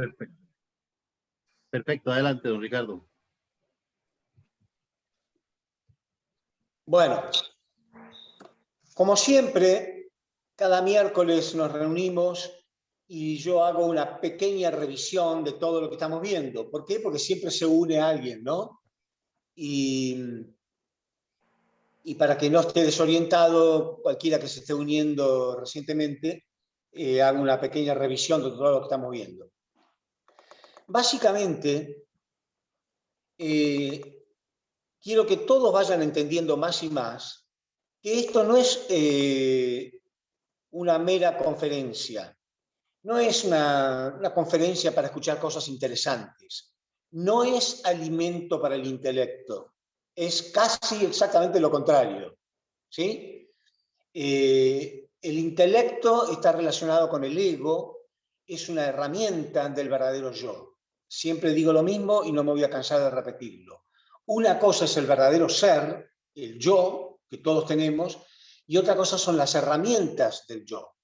Perfecto. Perfecto, adelante, don Ricardo. Bueno, como siempre, cada miércoles nos reunimos y yo hago una pequeña revisión de todo lo que estamos viendo. ¿Por qué? Porque siempre se une a alguien, ¿no? Y para que no esté desorientado, cualquiera que se esté uniendo recientemente, hago una pequeña revisión de todo lo que estamos viendo. Básicamente, quiero que todos vayan entendiendo más y más que esto no es una mera conferencia, no es una conferencia para escuchar cosas interesantes, no es alimento para el intelecto, es casi exactamente lo contrario, ¿sí? El intelecto está relacionado con el ego, es una herramienta del verdadero yo. Siempre digo lo mismo y no me voy a cansar de repetirlo. Una cosa es el verdadero ser, el yo, que todos tenemos, y otra cosa son las herramientas del yo.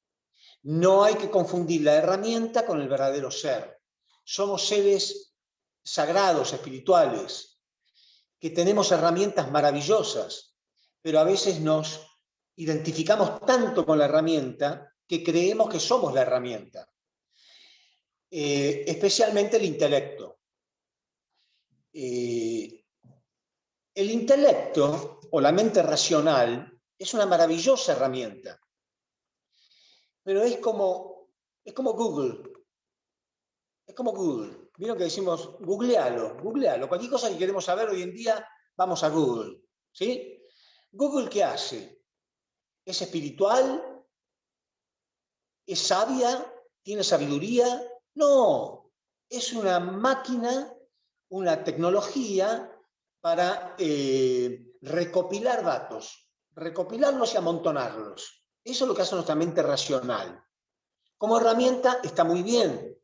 No hay que confundir la herramienta con el verdadero ser. Somos seres sagrados, espirituales, que tenemos herramientas maravillosas, pero a veces nos identificamos tanto con la herramienta que creemos que somos la herramienta. Especialmente el intelecto. El intelecto o la mente racional es una maravillosa herramienta, pero es como Google. Es como Google. ¿Vieron que decimos, googlealo? Cualquier cosa que queremos saber hoy en día, vamos a Google. ¿Sí? ¿Google qué hace? ¿Es espiritual? ¿Es sabia? ¿Tiene sabiduría? No. Es una máquina, una tecnología para recopilar datos, recopilarlos y amontonarlos. Eso es lo que hace nuestra mente racional. Como herramienta está muy bien,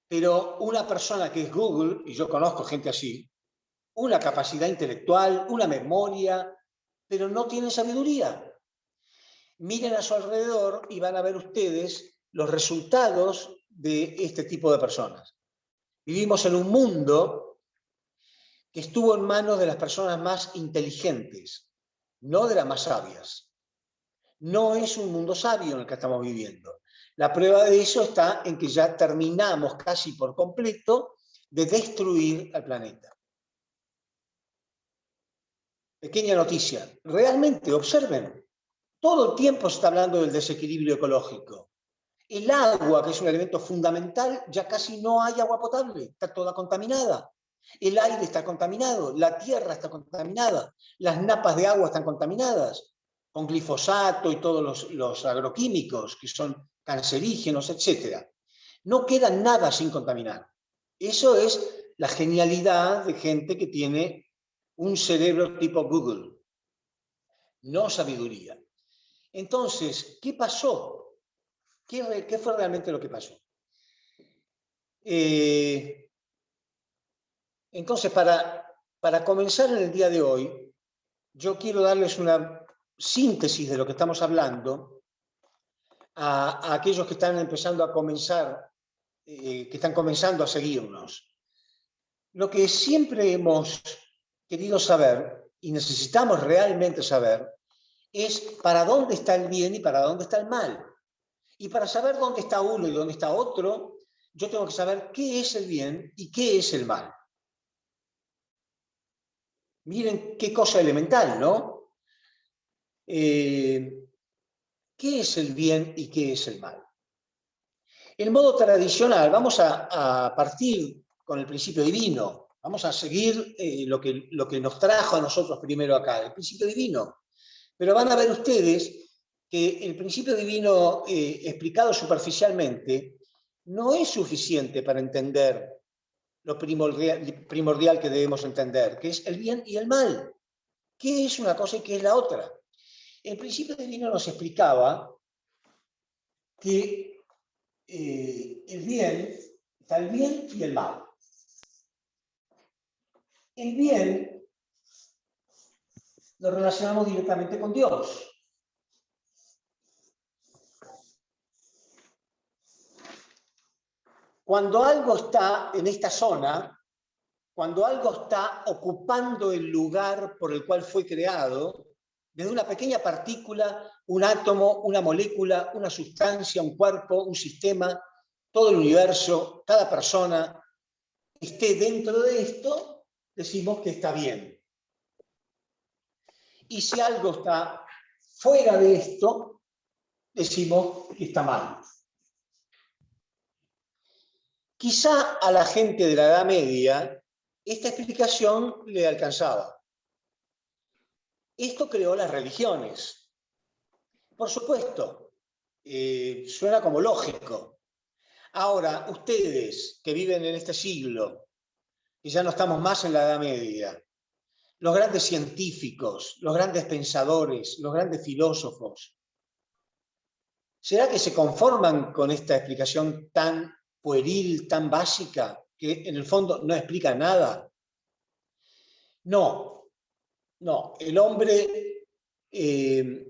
pero una persona que es Google, y yo conozco gente así, una capacidad intelectual, una memoria, pero no tiene sabiduría. Miren a su alrededor y van a ver ustedes los resultados de este tipo de personas. Vivimos en un mundo que estuvo en manos de las personas más inteligentes, no de las más sabias. No es un mundo sabio en el que estamos viviendo. La prueba de eso está en que ya terminamos casi por completo de destruir al planeta. Pequeña noticia. Realmente, observen, todo el tiempo se está hablando del desequilibrio ecológico. El agua, que es un elemento fundamental, ya casi no hay agua potable, está toda contaminada. El aire está contaminado, la tierra está contaminada, las napas de agua están contaminadas, con glifosato y todos los agroquímicos que son cancerígenos, etc. No queda nada sin contaminar. Eso es la genialidad de gente que tiene un cerebro tipo Google, no sabiduría. Entonces, ¿qué pasó? ¿Qué fue realmente lo que pasó? Entonces, para comenzar en el día de hoy, yo quiero darles una síntesis de lo que estamos hablando a aquellos que están empezando a comenzar, que están comenzando a seguirnos. Lo que siempre hemos querido saber, y necesitamos realmente saber, es para dónde está el bien y para dónde está el mal. Y para saber dónde está uno y dónde está otro, yo tengo que saber qué es el bien y qué es el mal. Miren qué cosa elemental, ¿no? ¿Qué es el bien y qué es el mal? En modo tradicional, vamos a partir con el principio divino. Vamos a seguir lo que nos trajo a nosotros primero acá, el principio divino. Pero van a ver ustedes que el principio divino explicado superficialmente no es suficiente para entender lo primordial que debemos entender, que es el bien y el mal. ¿Qué es una cosa y qué es la otra? El principio divino nos explicaba que el bien, está el bien y el mal. El bien lo relacionamos directamente con Dios. Cuando algo está en esta zona, cuando algo está ocupando el lugar por el cual fue creado, desde una pequeña partícula, un átomo, una molécula, una sustancia, un cuerpo, un sistema, todo el universo, cada persona, esté dentro de esto, decimos que está bien. Y si algo está fuera de esto, decimos que está mal. Quizá a la gente de la Edad Media esta explicación le alcanzaba. Esto creó las religiones. Por supuesto, suena como lógico. Ahora, ustedes que viven en este siglo, y ya no estamos más en la Edad Media, los grandes científicos, los grandes pensadores, los grandes filósofos, ¿será que se conforman con esta explicación tan pueril, tan básica, que en el fondo no explica nada? No, no. El hombre es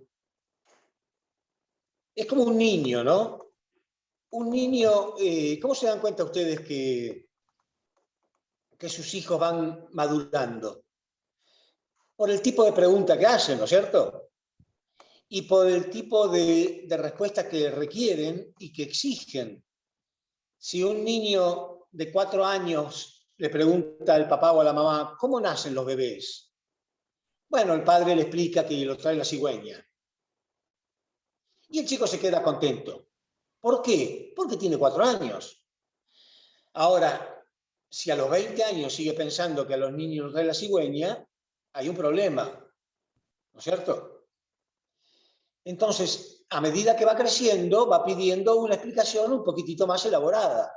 como un niño, ¿no? Un niño, ¿cómo se dan cuenta ustedes que sus hijos van madurando? Por el tipo de pregunta que hacen, ¿no es cierto? Y por el tipo de respuesta que requieren y que exigen. Si un niño de 4 años le pregunta al papá o a la mamá, ¿cómo nacen los bebés? Bueno, el padre le explica que lo trae la cigüeña. Y el chico se queda contento. ¿Por qué? Porque tiene 4 años. Ahora, si a los 20 años sigue pensando que a los niños los trae la cigüeña, hay un problema, ¿no es cierto? Entonces, a medida que va creciendo, va pidiendo una explicación un poquitito más elaborada.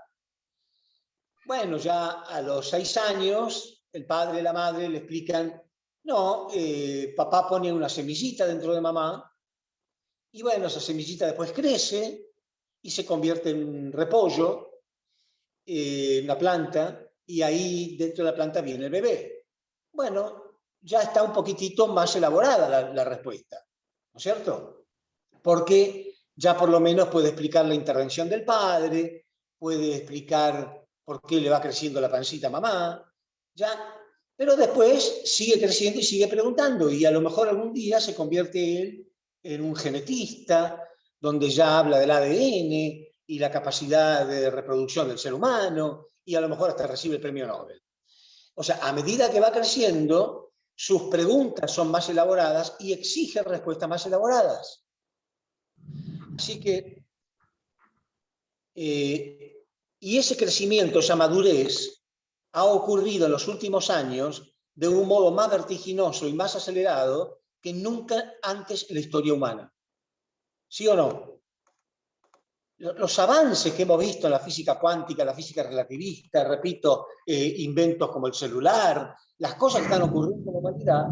Bueno, ya a los 6 años, el padre y la madre le explican, no, papá pone una semillita dentro de mamá, y bueno, esa semillita después crece y se convierte en un repollo, una planta, y ahí dentro de la planta viene el bebé. Bueno, ya está un poquitito más elaborada la respuesta, ¿no es cierto? Porque ya por lo menos puede explicar la intervención del padre, puede explicar por qué le va creciendo la pancita a mamá, ya. Pero después sigue creciendo y sigue preguntando, y a lo mejor algún día se convierte él en un genetista, donde ya habla del ADN y la capacidad de reproducción del ser humano, y a lo mejor hasta recibe el premio Nobel. O sea, a medida que va creciendo, sus preguntas son más elaboradas y exigen respuestas más elaboradas. Así que, y ese crecimiento, esa madurez, ha ocurrido en los últimos años de un modo más vertiginoso y más acelerado que nunca antes en la historia humana. ¿Sí o no? Los avances que hemos visto en la física cuántica, la física relativista, repito, inventos como el celular, las cosas que están ocurriendo en la humanidad,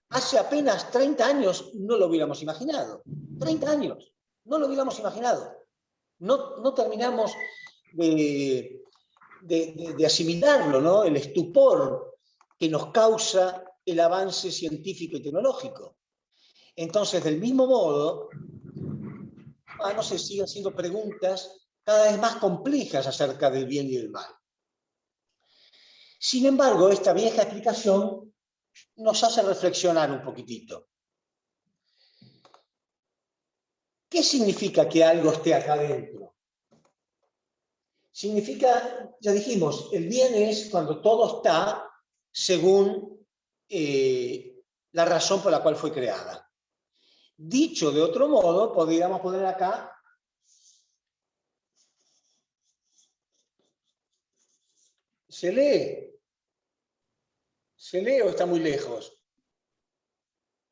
hace apenas 30 años no lo hubiéramos imaginado. 30 años, no lo hubiéramos imaginado. No terminamos de asimilarlo, ¿no? El estupor que nos causa el avance científico y tecnológico. Entonces, del mismo modo, no se siguen haciendo preguntas cada vez más complejas acerca del bien y del mal. Sin embargo, esta vieja explicación nos hace reflexionar un poquitito. ¿Qué significa que algo esté acá dentro? Significa, ya dijimos, el bien es cuando todo está según la razón por la cual fue creada. Dicho de otro modo, podríamos poner acá ¿se lee? ¿Se lee o está muy lejos?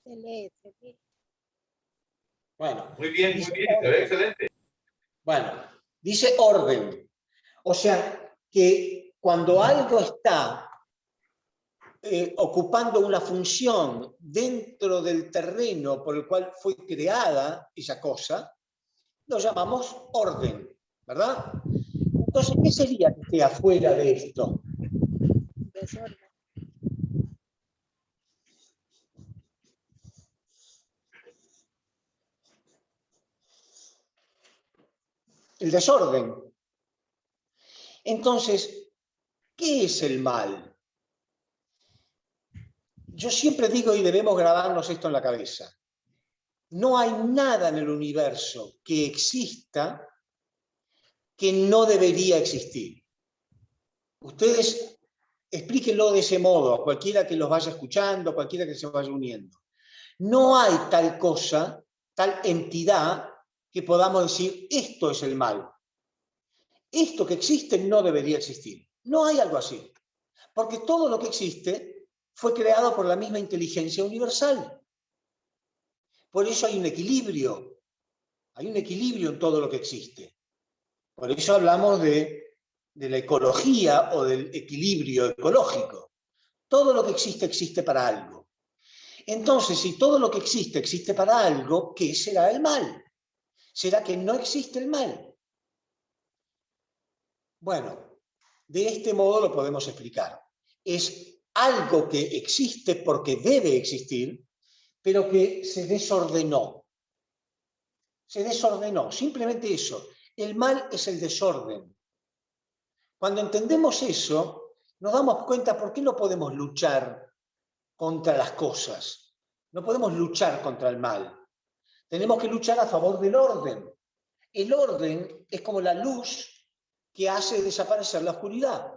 Se lee, se lee. Bueno. Muy bien, se ve excelente. Bueno, dice orden. O sea, que cuando algo está ocupando una función dentro del terreno por el cual fue creada esa cosa, lo llamamos orden, ¿verdad? Entonces, ¿qué sería que esté afuera de esto? Desorden. El desorden. Entonces, ¿qué es el mal? Yo siempre digo, y debemos grabarnos esto en la cabeza, no hay nada en el universo que exista que no debería existir. Ustedes explíquenlo de ese modo, a cualquiera que los vaya escuchando, a cualquiera que se vaya uniendo. No hay tal cosa, tal entidad, que podamos decir, esto es el mal. Esto que existe no debería existir. No hay algo así. Porque todo lo que existe fue creado por la misma inteligencia universal. Por eso hay un equilibrio. Hay un equilibrio en todo lo que existe. Por eso hablamos de la ecología o del equilibrio ecológico. Todo lo que existe existe para algo. Entonces, si todo lo que existe existe para algo, ¿qué será el mal? ¿Será que no existe el mal? Bueno, de este modo lo podemos explicar. Es algo que existe porque debe existir, pero que se desordenó. Se desordenó, simplemente eso. El mal es el desorden. Cuando entendemos eso, nos damos cuenta por qué no podemos luchar contra las cosas. No podemos luchar contra el mal. Tenemos que luchar a favor del orden. El orden es como la luz que hace desaparecer la oscuridad.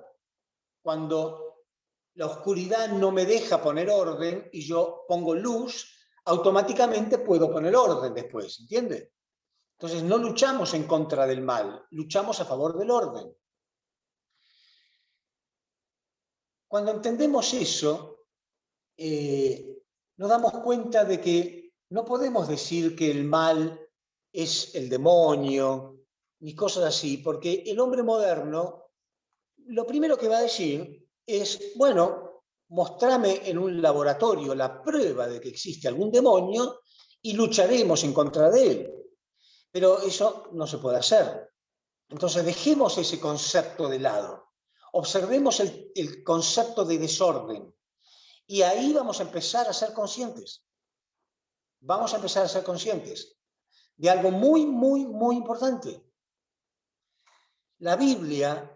Cuando la oscuridad no me deja poner orden y yo pongo luz, automáticamente puedo poner orden después, ¿entiende? Entonces no luchamos en contra del mal, luchamos a favor del orden. Cuando entendemos eso, nos damos cuenta de que no podemos decir que el mal es el demonio, ni cosas así, porque el hombre moderno lo primero que va a decir es, bueno, mostrame en un laboratorio la prueba de que existe algún demonio y lucharemos en contra de él. Pero eso no se puede hacer. Entonces dejemos ese concepto de lado. Observemos el concepto de desorden. Y ahí vamos a empezar a ser conscientes. Vamos a empezar a ser conscientes de algo muy, muy, muy importante. La Biblia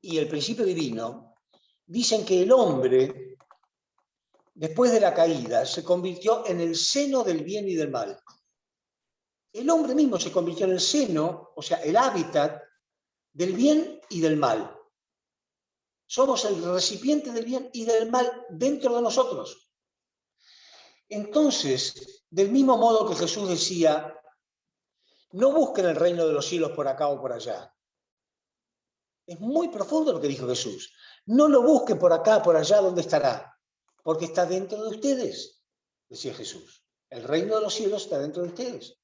y el principio divino dicen que el hombre, después de la caída, se convirtió en el seno del bien y del mal. El hombre mismo se convirtió en el seno, o sea, el hábitat del bien y del mal. Somos el recipiente del bien y del mal dentro de nosotros. Entonces, del mismo modo que Jesús decía, no busquen el reino de los cielos por acá o por allá. Es muy profundo lo que dijo Jesús. No lo busquen por acá, por allá, ¿dónde estará? Porque está dentro de ustedes, decía Jesús. El reino de los cielos está dentro de ustedes.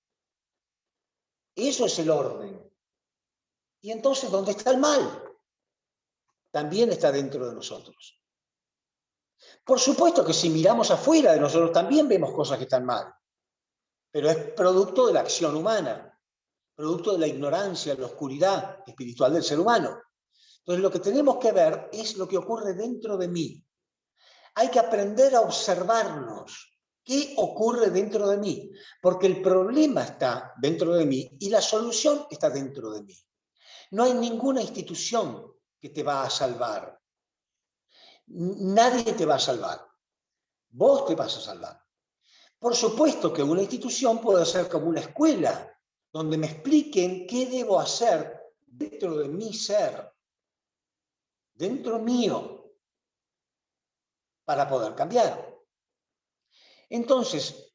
Eso es el orden. Y entonces, ¿dónde está el mal? También está dentro de nosotros. Por supuesto que si miramos afuera de nosotros también vemos cosas que están mal, pero es producto de la acción humana, producto de la ignorancia, la oscuridad espiritual del ser humano. Entonces lo que tenemos que ver es lo que ocurre dentro de mí. Hay que aprender a observarnos. ¿Qué ocurre dentro de mí? Porque el problema está dentro de mí y la solución está dentro de mí. No hay ninguna institución que te va a salvar. Nadie te va a salvar. Vos te vas a salvar. Por supuesto que una institución puede ser como una escuela, donde me expliquen qué debo hacer dentro de mi ser, dentro mío, para poder cambiar. Entonces,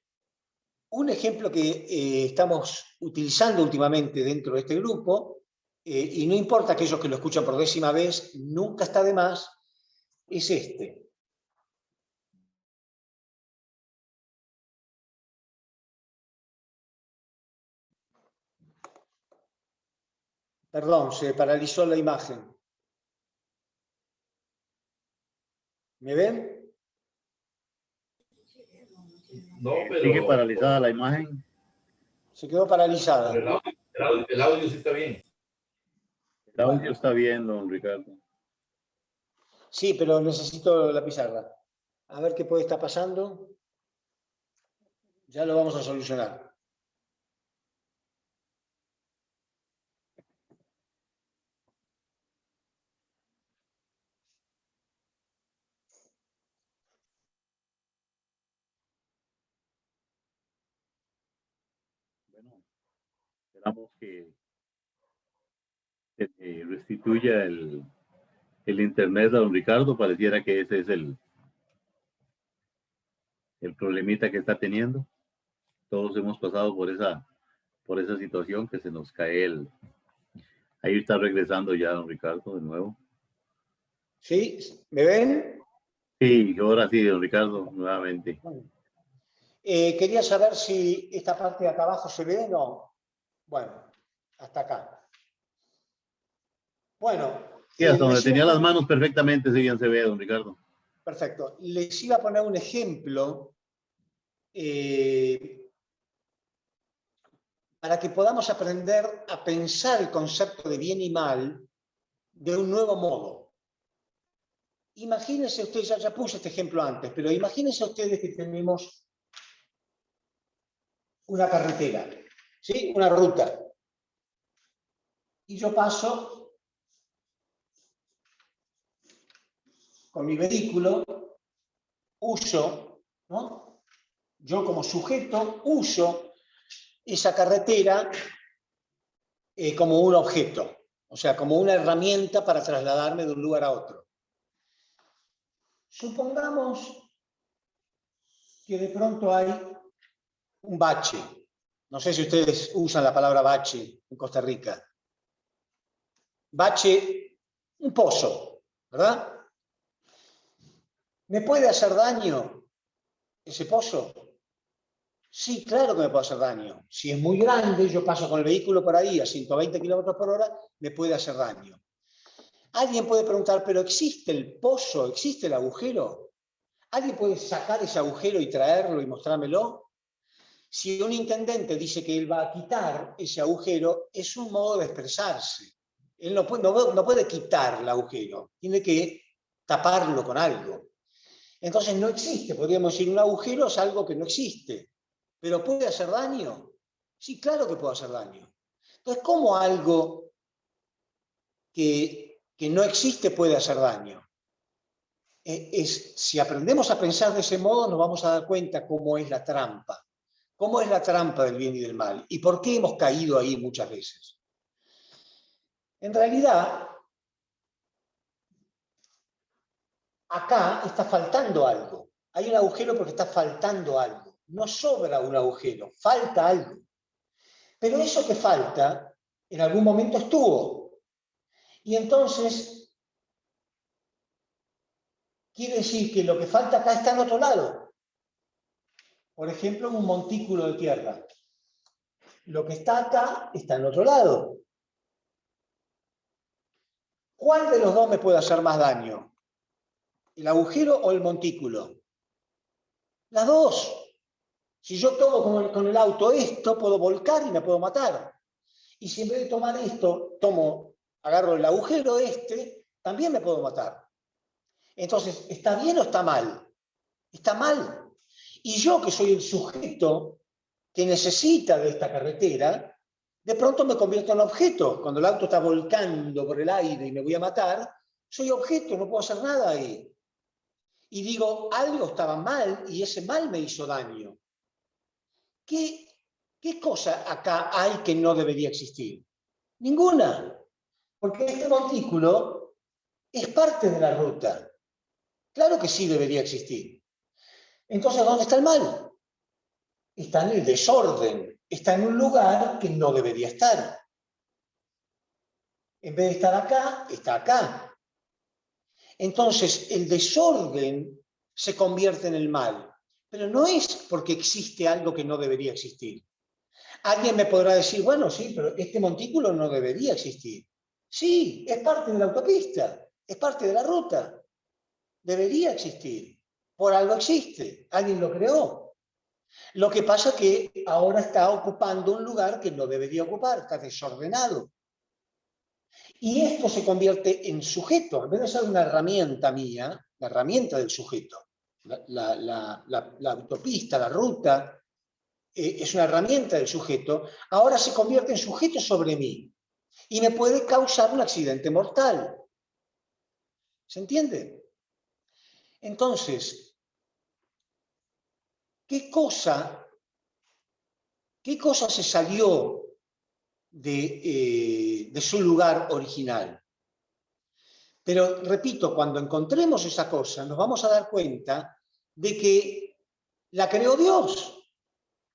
un ejemplo que estamos utilizando últimamente dentro de este grupo, y no importa aquellos que lo escuchan por 10ª vez, nunca está de más, es este. Perdón, se paralizó la imagen. ¿Me ven? No, pero Sigue paralizada la imagen. Se quedó paralizada. el audio sí está bien. El audio está bien, don Ricardo. Sí, pero necesito la pizarra. A ver qué puede estar pasando. Ya lo vamos a solucionar. Bueno, esperamos que se restituya el internet a don Ricardo. Pareciera que ese es el problemita que está teniendo. Todos hemos pasado por esa situación que se nos cae Ahí está regresando ya don Ricardo de nuevo. ¿Sí? ¿Me ven? Sí, ahora sí, don Ricardo, nuevamente. Bueno. Quería saber si esta parte de acá abajo se ve o no. Bueno, hasta acá. Bueno, Sí, hasta donde les iba a tenía las poner, manos perfectamente se ve, don Ricardo. perfecto. Les iba a poner un ejemplo para que podamos aprender a pensar el concepto de bien y mal de un nuevo modo. Imagínense ustedes, ya puse este ejemplo antes, pero imagínense ustedes que tenemos una carretera, ¿sí? Una ruta. Y yo paso con mi vehículo, uso, ¿no? Yo como sujeto uso esa carretera como un objeto, o sea, como una herramienta para trasladarme de un lugar a otro. Supongamos que de pronto hay un bache. No sé si ustedes usan la palabra bache en Costa Rica. Bache, un pozo, ¿verdad? ¿Me puede hacer daño ese pozo? Sí, claro que me puede hacer daño. Si es muy grande, yo paso con el vehículo por ahí a 120 kilómetros por hora, me puede hacer daño. Alguien puede preguntar, ¿pero existe el pozo? ¿Existe el agujero? ¿Alguien puede sacar ese agujero y traerlo y mostrármelo? Si un intendente dice que él va a quitar ese agujero, es un modo de expresarse. Él no puede quitar el agujero, tiene que taparlo con algo. Entonces no existe, podríamos decir, un agujero es algo que no existe. ¿Pero puede hacer daño? Sí, claro que puede hacer daño. Entonces, ¿cómo algo que no existe puede hacer daño? Si aprendemos a pensar de ese modo, nos vamos a dar cuenta cómo es la trampa. ¿Cómo es la trampa del bien y del mal? ¿Y por qué hemos caído ahí muchas veces? En realidad, acá está faltando algo. Hay un agujero porque está faltando algo. No sobra un agujero, falta algo. Pero eso que falta, en algún momento estuvo. Y entonces, quiere decir que lo que falta acá está en otro lado. Por ejemplo, en un montículo de tierra. Lo que está acá está en otro lado. ¿Cuál de los dos me puede hacer más daño? ¿El agujero o el montículo? Las dos. Si yo tomo con el auto esto, puedo volcar y me puedo matar. Y si en vez de tomar esto, agarro el agujero también me puedo matar. Entonces, ¿está bien o está mal? Está mal. Y yo, que soy el sujeto que necesita de esta carretera, de pronto me convierto en objeto. Cuando el auto está volcando por el aire y me voy a matar, soy objeto, no puedo hacer nada ahí. Y digo, algo estaba mal y ese mal me hizo daño. ¿Qué cosa acá hay que no debería existir? Ninguna. Porque este montículo es parte de la ruta. Claro que sí debería existir. Entonces, ¿dónde está el mal? Está en el desorden. Está en un lugar que no debería estar. En vez de estar acá, está acá. Entonces, el desorden se convierte en el mal. Pero no es porque existe algo que no debería existir. Alguien me podrá decir, bueno, sí, pero este montículo no debería existir. Sí, es parte de la autopista, es parte de la ruta. Debería existir. Por algo existe, alguien lo creó. Lo que pasa es que ahora está ocupando un lugar que no debería ocupar, está desordenado. Y esto se convierte en sujeto, en vez de ser una herramienta mía, la herramienta del sujeto. La autopista, la ruta, es una herramienta del sujeto, ahora se convierte en sujeto sobre mí y me puede causar un accidente mortal. ¿Se entiende? Entonces, ¿qué cosa ¿Qué cosa se salió de su lugar original? Pero repito, cuando encontremos esa cosa, nos vamos a dar cuenta de que la creó Dios.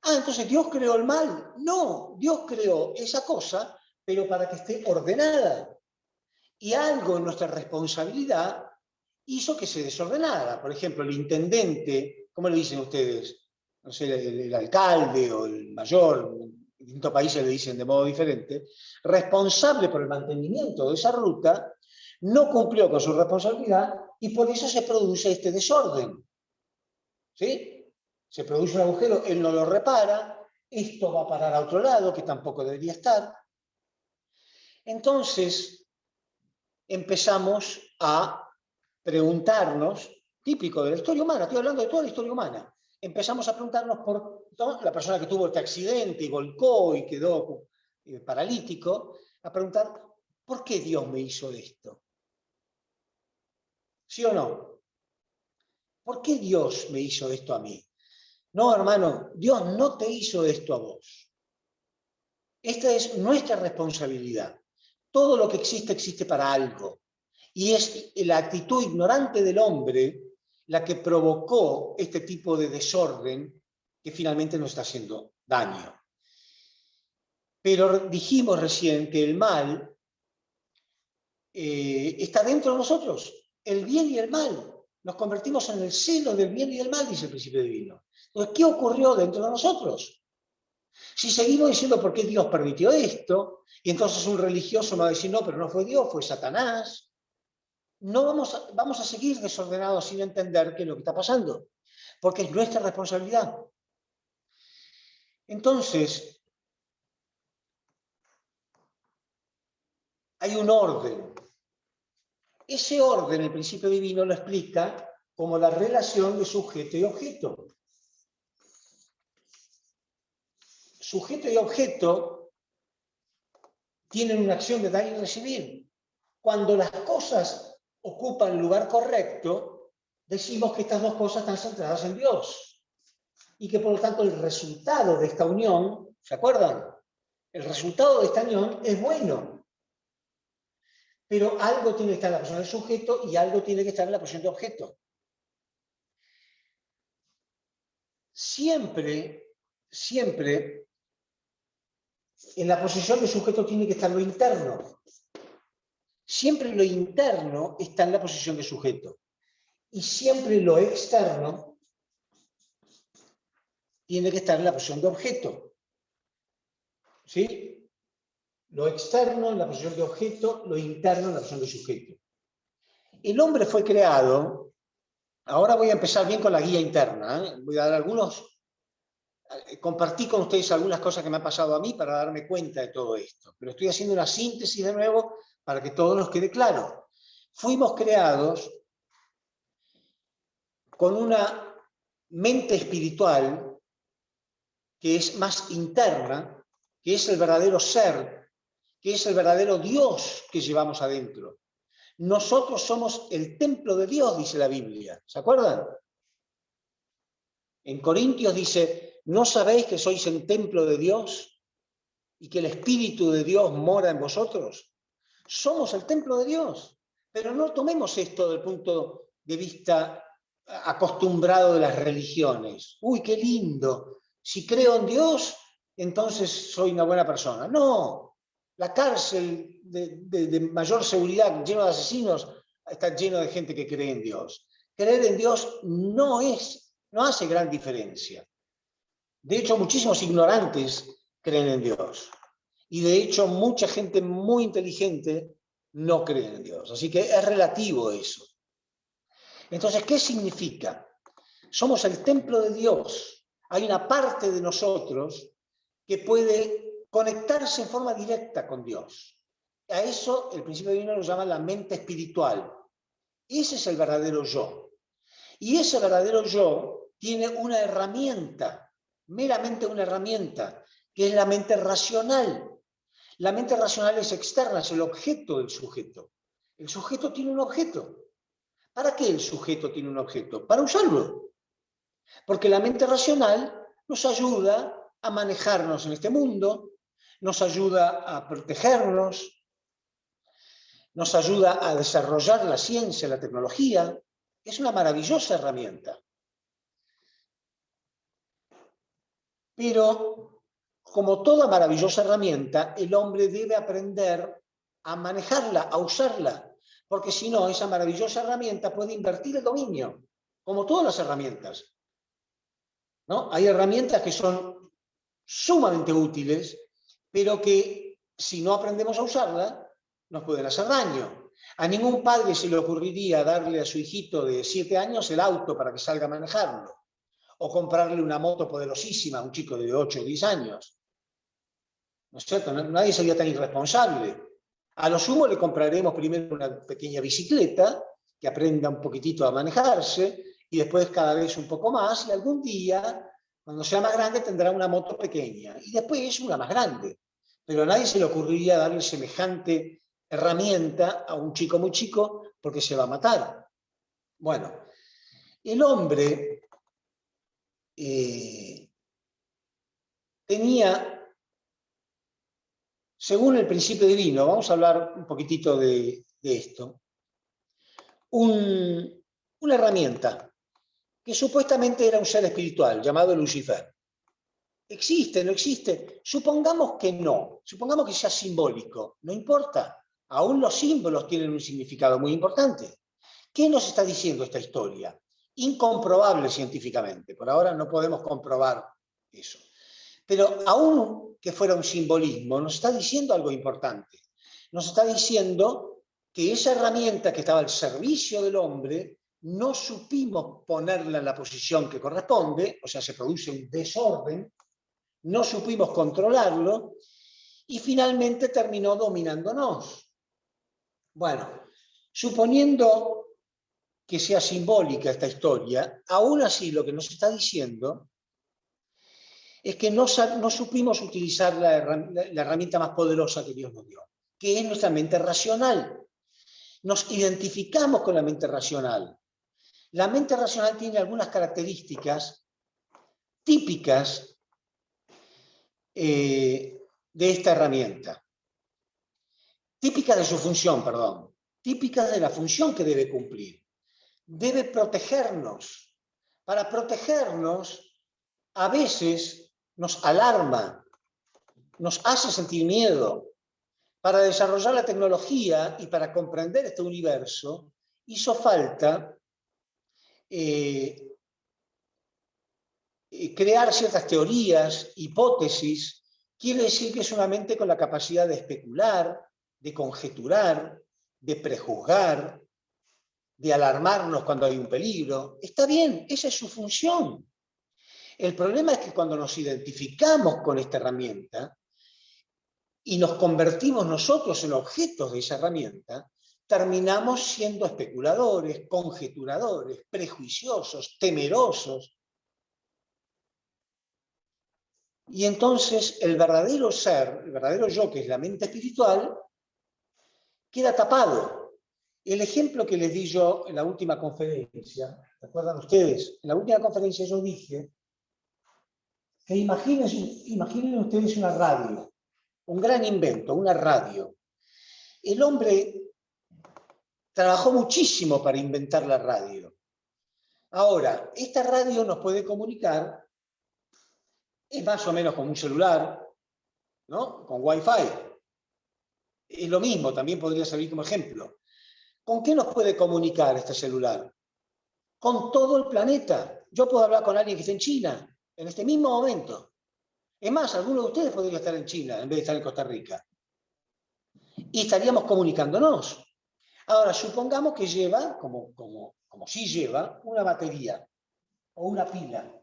Ah, entonces Dios creó el mal. No, Dios creó esa cosa, pero para que esté ordenada. Y algo en nuestra responsabilidad hizo que se desordenara. Por ejemplo, el intendente, ¿cómo le dicen ustedes? No sé, el alcalde o el mayor, en distintos países le dicen de modo diferente, responsable por el mantenimiento de esa ruta, no cumplió con su responsabilidad y por eso se produce este desorden. ¿Sí? Se produce un agujero, él no lo repara, esto va a parar a otro lado, que tampoco debería estar. Entonces, empezamos a preguntarnos, típico de la historia humana, estoy hablando de toda la historia humana, empezamos a preguntarnos por la persona que tuvo este accidente y volcó y quedó paralítico, a preguntar, ¿por qué Dios me hizo esto? ¿Sí o no? ¿Por qué Dios me hizo esto a mí? No, hermano, Dios no te hizo esto a vos. Esta es nuestra responsabilidad. Todo lo que existe, existe para algo. Y es la actitud ignorante del hombre la que provocó este tipo de desorden que finalmente nos está haciendo daño. Pero dijimos recién que el mal está dentro de nosotros, el bien y el mal. Nos convertimos en el seno del bien y del mal, dice el principio divino. Entonces, ¿qué ocurrió dentro de nosotros? Si seguimos diciendo por qué Dios permitió esto, y entonces un religioso me va a decir, no, pero no fue Dios, fue Satanás, no vamos a seguir desordenados sin entender qué es lo que está pasando, porque es nuestra responsabilidad. Entonces, hay un orden. Ese orden, el principio divino, lo explica como la relación de sujeto y objeto. Sujeto y objeto tienen una acción de dar y recibir. Cuando las cosas ocupan el lugar correcto, decimos que estas dos cosas están centradas en Dios. Y que por lo tanto el resultado de esta unión, ¿se acuerdan? El resultado de esta unión es bueno. Pero algo tiene que estar en la posición del sujeto y algo tiene que estar en la posición de objeto. Siempre en la posición de sujeto tiene que estar lo interno. Siempre lo interno está en la posición de sujeto. Y siempre lo externo tiene que estar en la posición de objeto. ¿Sí? Lo externo en la posición de objeto, lo interno en la posición de sujeto. El hombre fue creado, ahora voy a empezar bien con la guía interna, voy a dar compartí con ustedes algunas cosas que me han pasado a mí para darme cuenta de todo esto, pero estoy haciendo una síntesis de nuevo para que todo nos quede claro. Fuimos creados con una mente espiritual que es más interna, que es el verdadero ser, que es el verdadero Dios que llevamos adentro. Nosotros somos el templo de Dios, dice la Biblia. ¿Se acuerdan? En Corintios dice, ¿no sabéis que sois el templo de Dios y que el Espíritu de Dios mora en vosotros? Somos el templo de Dios, pero no tomemos esto del punto de vista acostumbrado de las religiones. Uy, qué lindo. Si creo en Dios, entonces soy una buena persona. No. La cárcel de mayor seguridad, lleno de asesinos, está lleno de gente que cree en Dios. Creer en Dios no hace gran diferencia. De hecho, muchísimos ignorantes creen en Dios. Y de hecho, mucha gente muy inteligente no cree en Dios. Así que es relativo eso. Entonces, ¿qué significa? Somos el templo de Dios. Hay una parte de nosotros que puede conectarse en forma directa con Dios. A eso el principio divino lo llama la mente espiritual. Ese es el verdadero yo. Y ese verdadero yo tiene una herramienta, meramente una herramienta, que es la mente racional. La mente racional es externa, es el objeto del sujeto. El sujeto tiene un objeto. ¿Para qué el sujeto tiene un objeto? Para usarlo. Porque la mente racional nos ayuda a manejarnos en este mundo, nos ayuda a protegernos, nos ayuda a desarrollar la ciencia, la tecnología. Es una maravillosa herramienta. Pero, como toda maravillosa herramienta, el hombre debe aprender a manejarla, a usarla, porque si no, esa maravillosa herramienta puede invertir el dominio, como todas las herramientas, ¿no? Hay herramientas que son sumamente útiles, pero que si no aprendemos a usarla, nos pueden hacer daño. A ningún padre se le ocurriría darle a su hijito de 7 años el auto para que salga a manejarlo, o comprarle una moto poderosísima a un chico de 8 o 10 años. ¿No es cierto? Nadie sería tan irresponsable. A lo sumo le compraremos primero una pequeña bicicleta que aprenda un poquitito a manejarse y después cada vez un poco más, y algún día, cuando sea más grande, tendrá una moto pequeña y después una más grande. Pero a nadie se le ocurriría darle semejante herramienta a un chico muy chico porque se va a matar. Bueno, el hombre tenía, según el principio divino, vamos a hablar un poquitito de esto, una herramienta que supuestamente era un ser espiritual llamado Lucifer. ¿Existe? ¿No existe? Supongamos que no, supongamos que sea simbólico, no importa, aún los símbolos tienen un significado muy importante. ¿Qué nos está diciendo esta historia? Incomprobable científicamente, por ahora no podemos comprobar eso. Pero aún que fuera un simbolismo, nos está diciendo algo importante. Nos está diciendo que esa herramienta que estaba al servicio del hombre, no supimos ponerla en la posición que corresponde, o sea, se produce un desorden, no supimos controlarlo y finalmente terminó dominándonos. Bueno, suponiendo que sea simbólica esta historia, aún así lo que nos está diciendo es que no supimos utilizar la herramienta más poderosa que Dios nos dio, que es nuestra mente racional. Nos identificamos con la mente racional. La mente racional tiene algunas características típicas de esta herramienta. Típicas de su función, perdón. Típicas de la función que debe cumplir. Debe protegernos. Para protegernos, a veces nos alarma, nos hace sentir miedo. Para desarrollar la tecnología y para comprender este universo, hizo falta crear ciertas teorías, hipótesis. Quiere decir que es una mente con la capacidad de especular, de conjeturar, de prejuzgar, de alarmarnos cuando hay un peligro. Está bien, esa es su función. El problema es que cuando nos identificamos con esta herramienta y nos convertimos nosotros en objetos de esa herramienta, terminamos siendo especuladores, conjeturadores, prejuiciosos, temerosos. Y entonces el verdadero ser, el verdadero yo, que es la mente espiritual, queda tapado. El ejemplo que les di yo en la última conferencia, ¿recuerdan ustedes? En la última conferencia yo dije que imaginen ustedes una radio, un gran invento, una radio. El hombre trabajó muchísimo para inventar la radio. Ahora, esta radio nos puede comunicar, es más o menos como un celular, ¿no? Con Wi-Fi. Es lo mismo, también podría servir como ejemplo. ¿Con qué nos puede comunicar este celular? Con todo el planeta. Yo puedo hablar con alguien que esté en China, en este mismo momento. Es más, alguno de ustedes podría estar en China en vez de estar en Costa Rica. Y estaríamos comunicándonos. Ahora, supongamos que lleva, como sí lleva, una batería o una pila.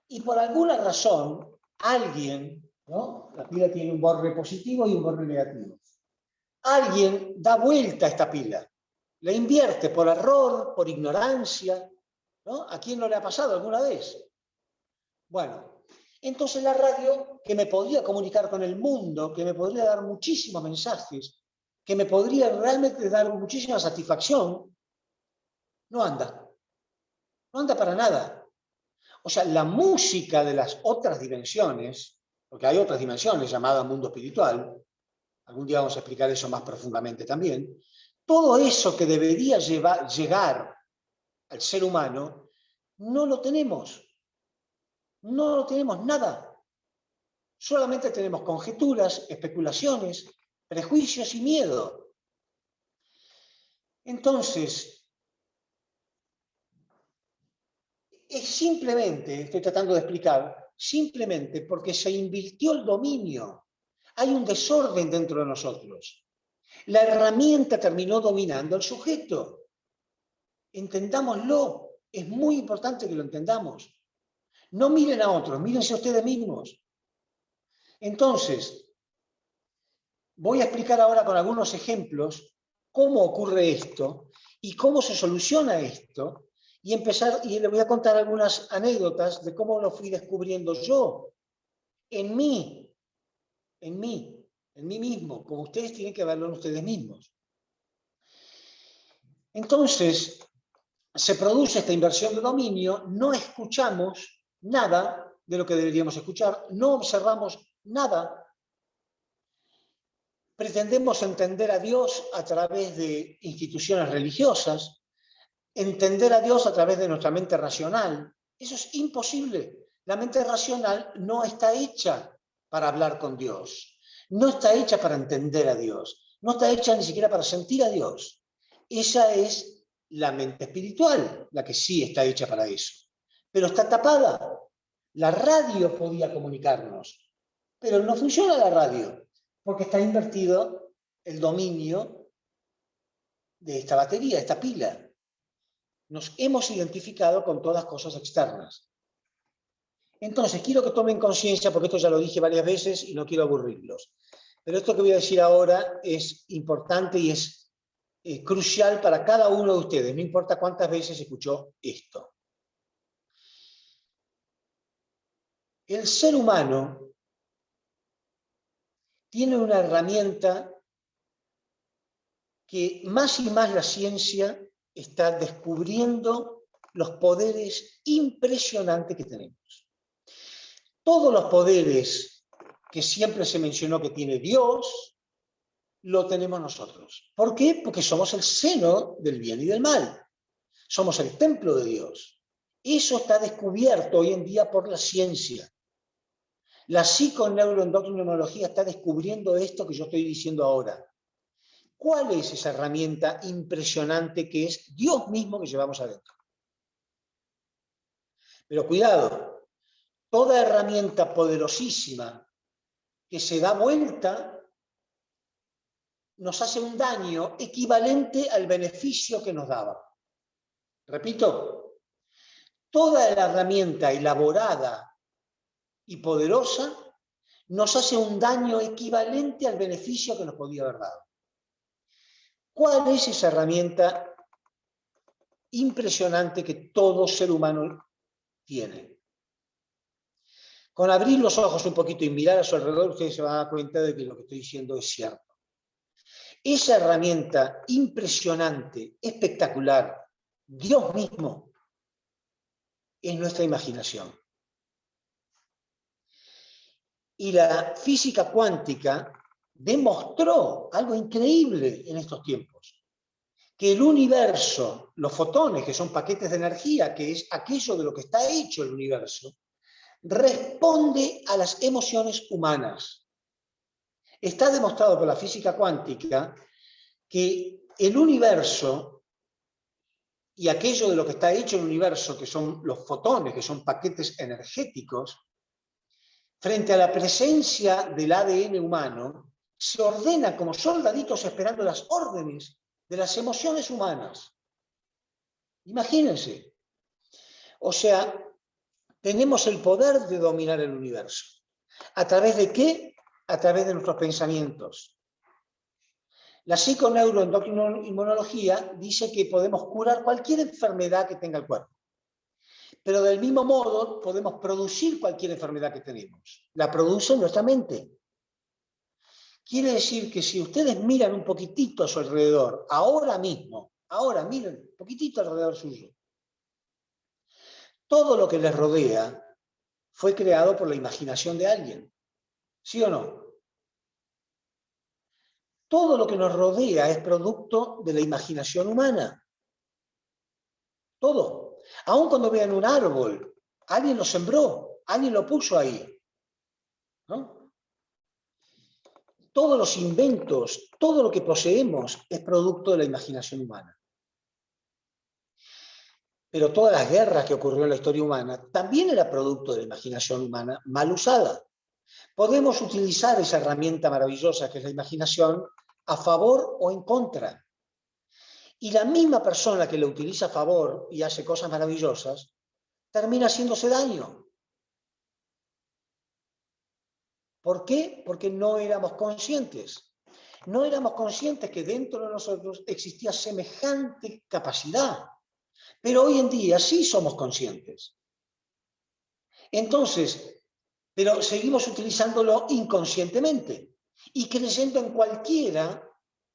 Y por alguna razón, alguien, ¿no? La pila tiene un borde positivo y un borde negativo. Alguien da vuelta a esta pila, la invierte por error, por ignorancia, ¿no? ¿A quién no le ha pasado alguna vez? Bueno, entonces la radio, que me podría comunicar con el mundo, que me podría dar muchísimos mensajes, que me podría realmente dar muchísima satisfacción, no anda. No anda para nada. O sea, la música de las otras dimensiones, porque hay otras dimensiones llamadas mundo espiritual, algún día vamos a explicar eso más profundamente también, todo eso que debería llegar al ser humano, no lo tenemos. No lo tenemos nada. Solamente tenemos conjeturas, especulaciones, prejuicios y miedo. Entonces, es simplemente, estoy tratando de explicar, simplemente porque se invirtió el dominio. Hay un desorden dentro de nosotros. La herramienta terminó dominando al sujeto. Entendámoslo. Es muy importante que lo entendamos. No miren a otros, mírense a ustedes mismos. Entonces, voy a explicar ahora con algunos ejemplos cómo ocurre esto y cómo se soluciona esto y le voy a contar algunas anécdotas de cómo lo fui descubriendo yo, en mí mismo, como ustedes tienen que verlo en ustedes mismos. Entonces, se produce esta inversión de dominio, no escuchamos nada de lo que deberíamos escuchar, no observamos nada. Pretendemos entender a Dios a través de instituciones religiosas, entender a Dios a través de nuestra mente racional. Eso es imposible. La mente racional no está hecha para hablar con Dios, no está hecha para entender a Dios, no está hecha ni siquiera para sentir a Dios. Esa es la mente espiritual, la que sí está hecha para eso. Pero está tapada. La radio podía comunicarnos, pero no funciona la radio, porque está invertido el dominio de esta batería, esta pila. Nos hemos identificado con todas cosas externas. Entonces, quiero que tomen conciencia, porque esto ya lo dije varias veces y no quiero aburrirlos. Pero esto que voy a decir ahora es importante y es crucial para cada uno de ustedes, no importa cuántas veces escuchó esto. El ser humano tiene una herramienta que más y más la ciencia está descubriendo los poderes impresionantes que tenemos. Todos los poderes que siempre se mencionó que tiene Dios, lo tenemos nosotros. ¿Por qué? Porque somos el seno del bien y del mal. Somos el templo de Dios. Eso está descubierto hoy en día por la ciencia. La psiconeuroendocrinología está descubriendo esto que yo estoy diciendo ahora. ¿Cuál es esa herramienta impresionante que es Dios mismo que llevamos adentro? Pero cuidado, toda herramienta poderosísima que se da vuelta nos hace un daño equivalente al beneficio que nos daba. Repito, toda la herramienta elaborada y poderosa nos hace un daño equivalente al beneficio que nos podía haber dado. ¿Cuál es esa herramienta impresionante que todo ser humano tiene? Con abrir los ojos un poquito y mirar a su alrededor, ustedes se van a dar cuenta de que lo que estoy diciendo es cierto. Esa herramienta impresionante, espectacular, Dios mismo, es nuestra imaginación. Y la física cuántica demostró algo increíble en estos tiempos, que el universo, los fotones, que son paquetes de energía, que es aquello de lo que está hecho el universo, responde a las emociones humanas. Está demostrado por la física cuántica que el universo y aquello de lo que está hecho el universo, que son los fotones, que son paquetes energéticos, frente a la presencia del ADN humano, se ordena como soldaditos esperando las órdenes de las emociones humanas. Imagínense. O sea, tenemos el poder de dominar el universo. ¿A través de qué? A través de nuestros pensamientos. La psiconeuroendocrinología dice que podemos curar cualquier enfermedad que tenga el cuerpo. Pero del mismo modo podemos producir cualquier enfermedad que tenemos. La produce nuestra mente. Quiere decir que si ustedes miran un poquitito a su alrededor, ahora mismo, ahora miren un poquitito alrededor suyo, todo lo que les rodea fue creado por la imaginación de alguien. ¿Sí o no? Todo lo que nos rodea es producto de la imaginación humana. Todo. Aun cuando vean un árbol, alguien lo sembró, alguien lo puso ahí. ¿No? Todos los inventos, todo lo que poseemos es producto de la imaginación humana. Pero todas las guerras que ocurrieron en la historia humana también era producto de la imaginación humana mal usada. Podemos utilizar esa herramienta maravillosa que es la imaginación a favor o en contra. Y la misma persona que la utiliza a favor y hace cosas maravillosas, termina haciéndose daño. ¿Por qué? Porque no éramos conscientes. No éramos conscientes que dentro de nosotros existía semejante capacidad. Pero hoy en día sí somos conscientes. Entonces, pero seguimos utilizándolo inconscientemente y creyendo en cualquiera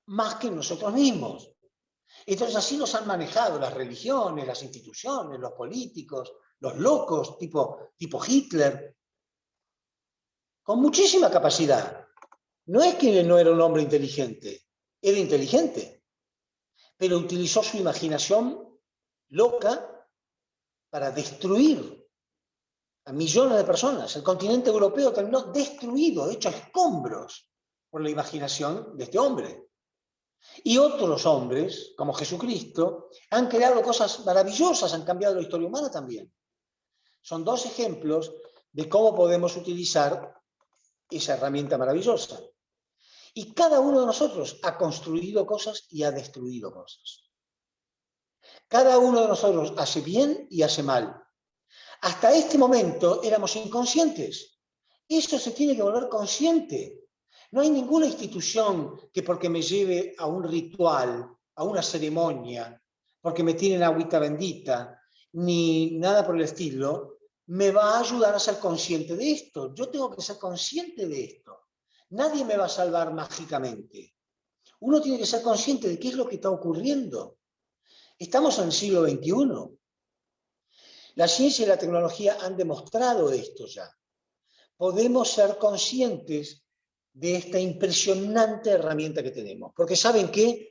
más que en nosotros mismos. Entonces así nos han manejado las religiones, las instituciones, los políticos, los locos tipo Hitler, con muchísima capacidad. No es que no era un hombre inteligente, era inteligente, pero utilizó su imaginación loca para destruir a millones de personas. El continente europeo terminó destruido, hecho escombros por la imaginación de este hombre. Y otros hombres, como Jesucristo, han creado cosas maravillosas, han cambiado la historia humana también. Son dos ejemplos de cómo podemos utilizar esa herramienta maravillosa. Y cada uno de nosotros ha construido cosas y ha destruido cosas. Cada uno de nosotros hace bien y hace mal. Hasta este momento éramos inconscientes. Eso se tiene que volver consciente. No hay ninguna institución que porque me lleve a un ritual, a una ceremonia, porque me tienen agüita bendita, ni nada por el estilo, me va a ayudar a ser consciente de esto. Yo tengo que ser consciente de esto. Nadie me va a salvar mágicamente. Uno tiene que ser consciente de qué es lo que está ocurriendo. Estamos en el siglo XXI. La ciencia y la tecnología han demostrado esto ya. Podemos ser conscientes de esta impresionante herramienta que tenemos. Porque ¿saben qué?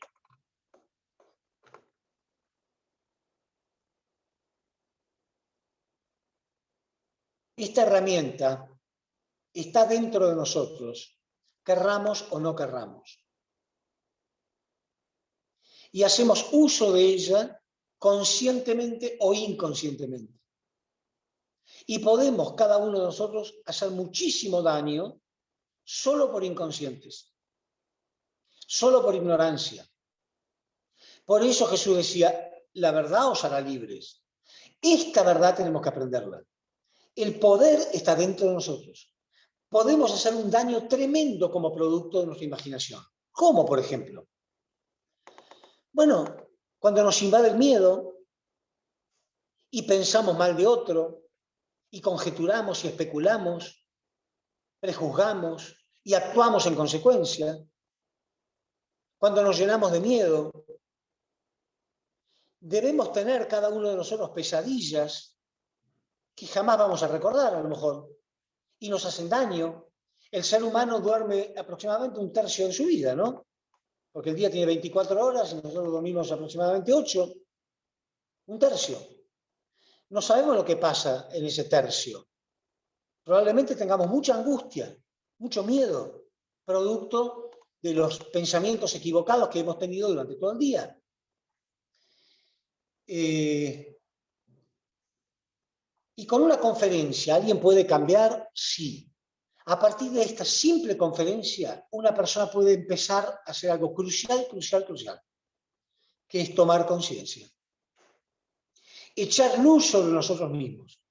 Esta herramienta está dentro de nosotros, querramos o no querramos. Y hacemos uso de ella conscientemente o inconscientemente. Y podemos, cada uno de nosotros, hacer muchísimo daño solo por inconscientes, solo por ignorancia. Por eso Jesús decía, la verdad os hará libres. Esta verdad tenemos que aprenderla. El poder está dentro de nosotros. Podemos hacer un daño tremendo como producto de nuestra imaginación. ¿Cómo, por ejemplo? Bueno, cuando nos invade el miedo y pensamos mal de otro, y conjeturamos y especulamos, prejuzgamos y actuamos en consecuencia, cuando nos llenamos de miedo, debemos tener cada uno de nosotros pesadillas que jamás vamos a recordar a lo mejor, y nos hacen daño. El ser humano duerme aproximadamente un tercio de su vida, ¿no? Porque el día tiene 24 horas y nosotros dormimos aproximadamente 8, un tercio. No sabemos lo que pasa en ese tercio. Probablemente tengamos mucha angustia, mucho miedo, producto de los pensamientos equivocados que hemos tenido durante todo el día. Y con una conferencia, ¿alguien puede cambiar? Sí. A partir de esta simple conferencia, una persona puede empezar a hacer algo crucial, que es tomar conciencia. Echar luz sobre nosotros mismos.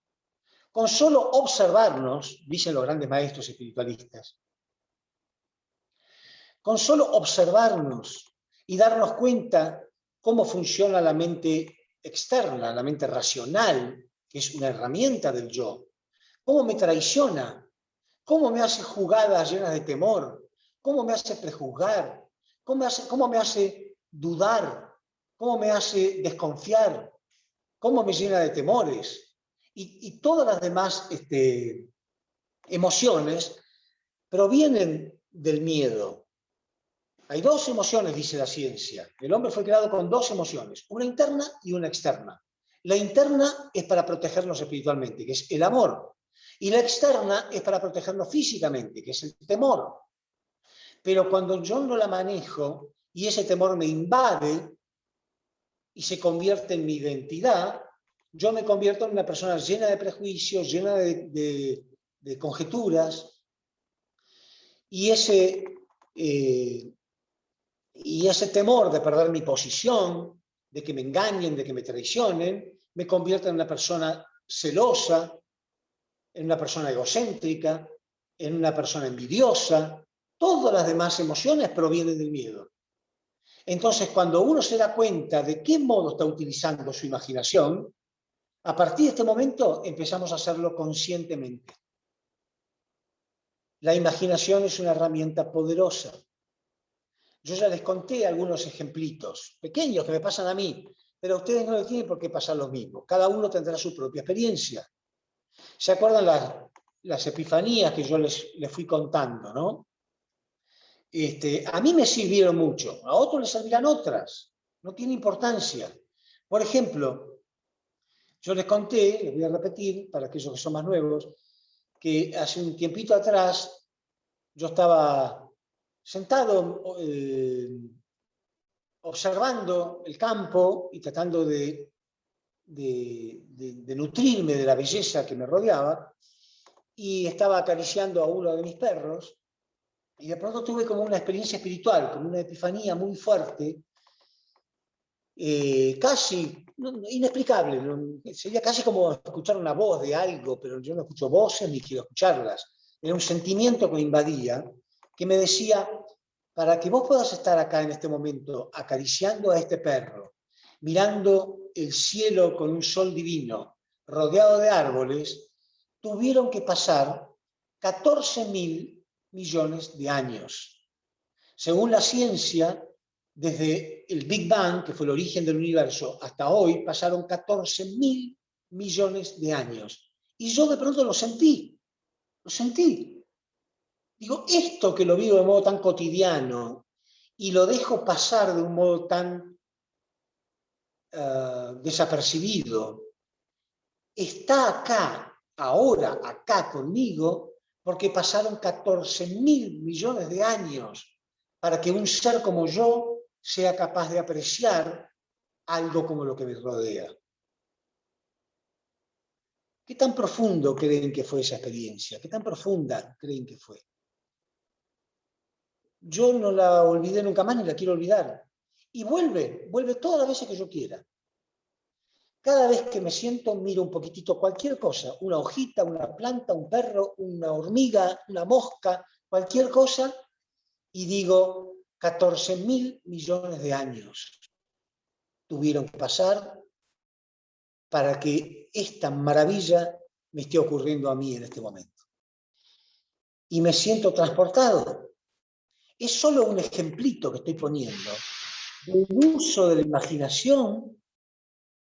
Con solo observarnos, dicen los grandes maestros espiritualistas, con solo observarnos y darnos cuenta cómo funciona la mente externa, la mente racional, que es una herramienta del yo, cómo me traiciona, cómo me hace jugadas llenas de temor, cómo me hace prejuzgar, cómo me hace dudar, cómo me hace desconfiar, cómo me llena de temores. y todas las demás emociones provienen del miedo. Hay dos emociones, dice la ciencia. El hombre fue creado con dos emociones, una interna y una externa. La interna es para protegernos espiritualmente, que es el amor. Y la externa es para protegernos físicamente, que es el temor. Pero cuando yo no la manejo y ese temor me invade y se convierte en mi identidad, yo me convierto en una persona llena de prejuicios, llena de conjeturas, y ese temor de perder mi posición, de que me engañen, de que me traicionen, me convierte en una persona celosa, en una persona egocéntrica, en una persona envidiosa. Todas las demás emociones provienen del miedo. Entonces, cuando uno se da cuenta de qué modo está utilizando su imaginación, a partir de este momento empezamos a hacerlo conscientemente. La imaginación es una herramienta poderosa. Yo ya les conté algunos ejemplitos pequeños que me pasan a mí, pero a ustedes no les tiene por qué pasar lo mismo. Cada uno tendrá su propia experiencia. ¿Se acuerdan las epifanías que yo les fui contando, no? A mí me sirvieron mucho, a otros les servirán otras, no tiene importancia. Por ejemplo, yo les conté, les voy a repetir para aquellos que son más nuevos, que hace un tiempito atrás yo estaba sentado observando el campo y tratando de nutrirme de la belleza que me rodeaba, y estaba acariciando a uno de mis perros, y de pronto tuve como una experiencia espiritual, como una epifanía muy fuerte, casi inexplicable, sería casi como escuchar una voz de algo, pero yo no escucho voces ni quiero escucharlas. Era un sentimiento que me invadía, que me decía, para que vos puedas estar acá en este momento acariciando a este perro, mirando el cielo con un sol divino, rodeado de árboles, tuvieron que pasar 14.000 millones de años. Según la ciencia, desde el Big Bang, que fue el origen del universo, hasta hoy, pasaron 14.000 millones de años. Y yo de pronto lo sentí. Digo, esto que lo vivo de modo tan cotidiano y lo dejo pasar de un modo tan desapercibido, está acá, ahora, acá conmigo, porque pasaron 14.000 millones de años para que un ser como yo sea capaz de apreciar algo como lo que me rodea. ¿Qué tan profundo creen que fue esa experiencia? ¿Qué tan profunda creen que fue? Yo no la olvidé nunca más ni la quiero olvidar. Y vuelve todas las veces que yo quiera. Cada vez que me siento, miro un poquitito cualquier cosa, una hojita, una planta, un perro, una hormiga, una mosca, cualquier cosa, y digo, 14.000 millones de años tuvieron que pasar para que esta maravilla me esté ocurriendo a mí en este momento. Y me siento transportado. Es solo un ejemplito que estoy poniendo del uso de la imaginación,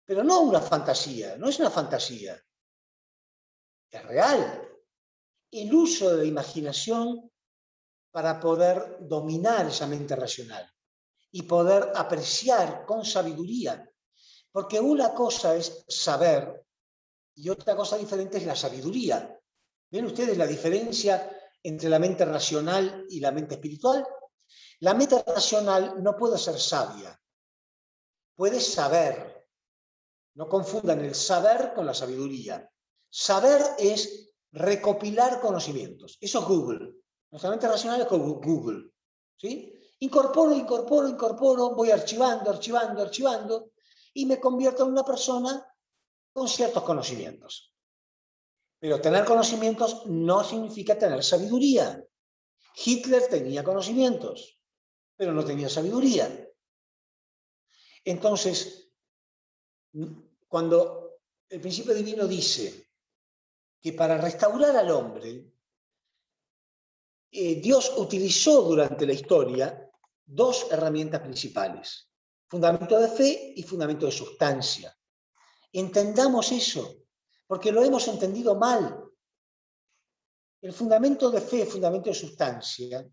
pero no una fantasía, no es una fantasía, es real. El uso de la imaginación para poder dominar esa mente racional y poder apreciar con sabiduría. Porque una cosa es saber y otra cosa diferente es la sabiduría. ¿Ven ustedes la diferencia entre la mente racional y la mente espiritual? La mente racional no puede ser sabia, puede saber. No confundan el saber con la sabiduría. Saber es recopilar conocimientos. Eso es Google. Nuestra mente racional es como Google. ¿Sí? Incorporo, voy archivando, y me convierto en una persona con ciertos conocimientos. Pero tener conocimientos no significa tener sabiduría. Hitler tenía conocimientos, pero no tenía sabiduría. Entonces, cuando el principio divino dice que para restaurar al hombre, Dios utilizó durante la historia dos herramientas principales: fundamento de fe y fundamento de sustancia. Entendamos eso, porque lo hemos entendido mal. El fundamento de fe, el fundamento de sustancia,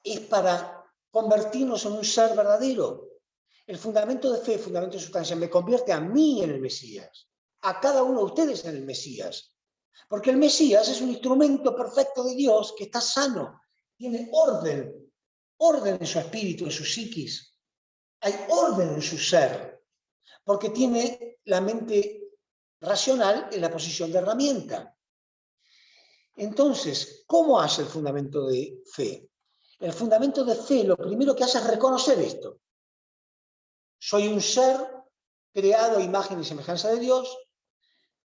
es para convertirnos en un ser verdadero. El fundamento de fe, el fundamento de sustancia, me convierte a mí en el Mesías, a cada uno de ustedes en el Mesías. Porque el Mesías es un instrumento perfecto de Dios que está sano, tiene orden en su espíritu, en su psiquis. Hay orden en su ser, porque tiene la mente racional en la posición de herramienta. Entonces, ¿cómo hace el fundamento de fe? El fundamento de fe lo primero que hace es reconocer esto. Soy un ser creado a imagen y semejanza de Dios,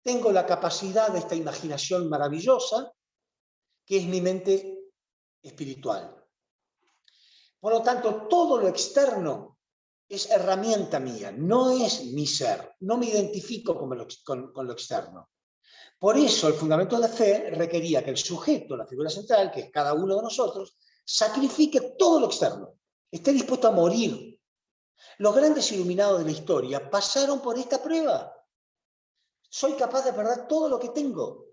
tengo la capacidad de esta imaginación maravillosa, que es mi mente espiritual. Por lo tanto, todo lo externo es herramienta mía, no es mi ser, no me identifico con lo externo. Por eso el fundamento de fe requería que el sujeto, la figura central, que es cada uno de nosotros, sacrifique todo lo externo, esté dispuesto a morir. Los grandes iluminados de la historia pasaron por esta prueba. Soy capaz de perder todo lo que tengo.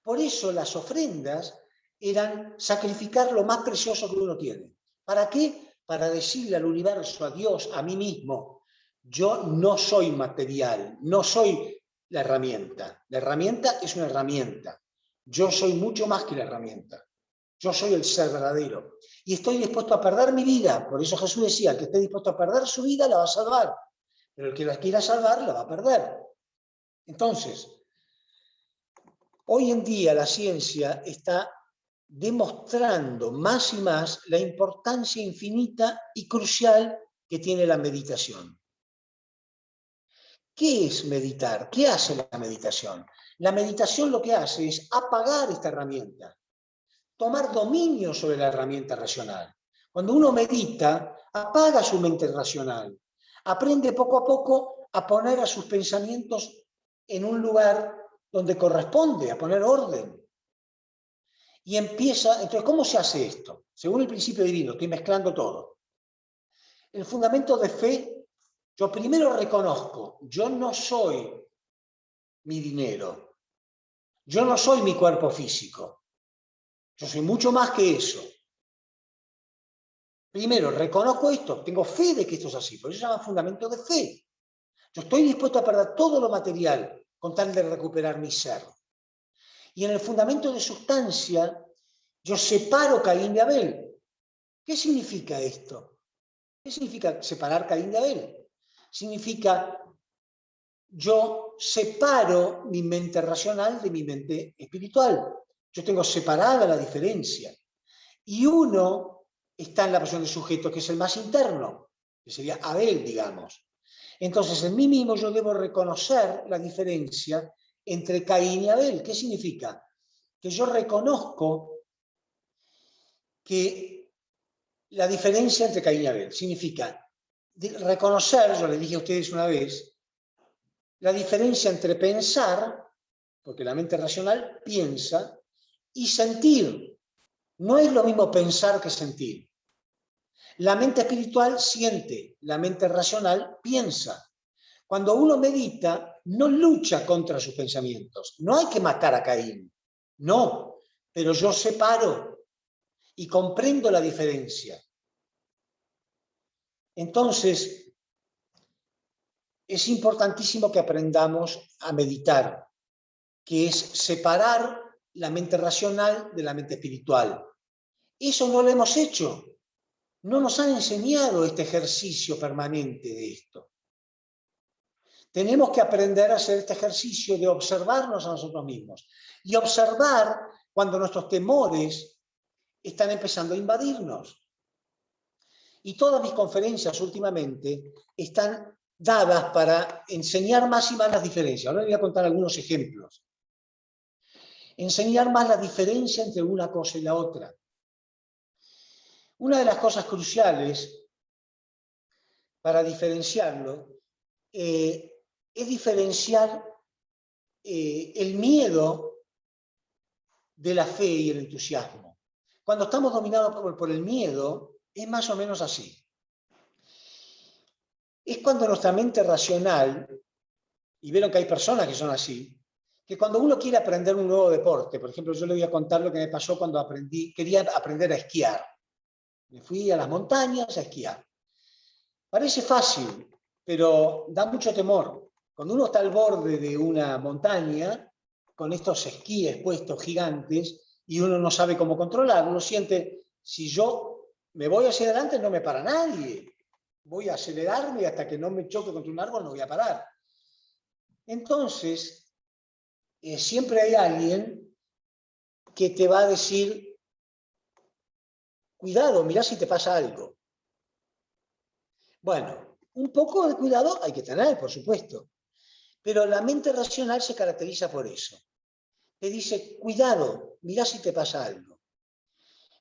Por eso las ofrendas eran sacrificar lo más precioso que uno tiene. ¿Para qué? Para decirle al universo, a Dios, a mí mismo, yo no soy material, no soy la herramienta. La herramienta es una herramienta. Yo soy mucho más que la herramienta. Yo soy el ser verdadero. Y estoy dispuesto a perder mi vida. Por eso Jesús decía, el que esté dispuesto a perder su vida la va a salvar. Pero el que la quiera salvar la va a perder. Entonces, hoy en día la ciencia está demostrando más y más la importancia infinita y crucial que tiene la meditación. ¿Qué es meditar? ¿Qué hace la meditación? La meditación lo que hace es apagar esta herramienta, tomar dominio sobre la herramienta racional. Cuando uno medita, apaga su mente racional, aprende poco a poco a poner a sus pensamientos en un lugar donde corresponde, a poner orden. Y empieza, entonces, ¿cómo se hace esto? Según el principio divino, estoy mezclando todo. El fundamento de fe, yo primero reconozco, yo no soy mi dinero, yo no soy mi cuerpo físico, yo soy mucho más que eso. Primero, reconozco esto, tengo fe de que esto es así, por eso se llama fundamento de fe. Yo estoy dispuesto a perder todo lo material con tal de recuperar mi ser. Y en el fundamento de sustancia, yo separo Caín de Abel. ¿Qué significa esto? ¿Qué significa separar Caín de Abel? Significa yo separo mi mente racional de mi mente espiritual. Yo tengo separada la diferencia. Y uno está en la posición de sujeto, que es el más interno, que sería Abel, digamos. Entonces, en mí mismo yo debo reconocer la diferencia entre Caín y Abel. ¿Qué significa? Que yo reconozco que la diferencia entre Caín y Abel significa reconocer, yo les dije a ustedes una vez, la diferencia entre pensar, porque la mente racional piensa, y sentir. No es lo mismo pensar que sentir. La mente espiritual siente, la mente racional piensa. Cuando uno medita, no lucha contra sus pensamientos. No hay que matar a Caín. No, pero yo separo y comprendo la diferencia. Entonces, es importantísimo que aprendamos a meditar, que es separar la mente racional de la mente espiritual. Eso no lo hemos hecho. No nos han enseñado este ejercicio permanente de esto. Tenemos que aprender a hacer este ejercicio de observarnos a nosotros mismos y observar cuando nuestros temores están empezando a invadirnos. Y todas mis conferencias últimamente están dadas para enseñar más y más las diferencias. Ahora les voy a contar algunos ejemplos. Enseñar más la diferencia entre una cosa y la otra. Una de las cosas cruciales para diferenciarlo es diferenciar el miedo de la fe y el entusiasmo. Cuando estamos dominados por el miedo, es más o menos así. Es cuando nuestra mente racional, y vieron que hay personas que son así, que cuando uno quiere aprender un nuevo deporte, por ejemplo, yo le voy a contar lo que me pasó cuando quería aprender a esquiar. Me fui a las montañas a esquiar. Parece fácil, pero da mucho temor. Cuando uno está al borde de una montaña, con estos esquíes puestos gigantes, y uno no sabe cómo controlarlo, siente, si yo me voy hacia adelante no me para nadie. Voy a acelerarme y hasta que no me choque contra un árbol no voy a parar. Entonces, siempre hay alguien que te va a decir, cuidado, mirá si te pasa algo. Bueno, un poco de cuidado hay que tener, por supuesto, pero la mente racional se caracteriza por eso. Te dice, cuidado, mirá si te pasa algo.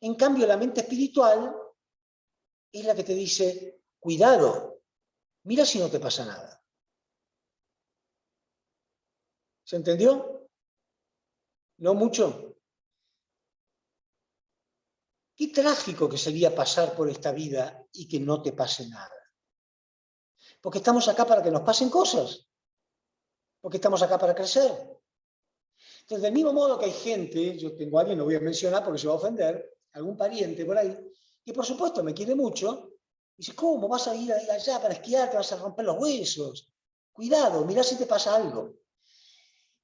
En cambio, la mente espiritual es la que te dice, cuidado, mirá si no te pasa nada. ¿Se entendió? ¿No mucho? Qué trágico que sería pasar por esta vida y que no te pase nada. Porque estamos acá para que nos pasen cosas. Porque estamos acá para crecer. Entonces, del mismo modo que hay gente, yo tengo a alguien, no voy a mencionar porque se va a ofender, algún pariente por ahí, que por supuesto me quiere mucho, y dice, ¿cómo vas a ir allá para esquiar? Te vas a romper los huesos. Cuidado, mirá si te pasa algo.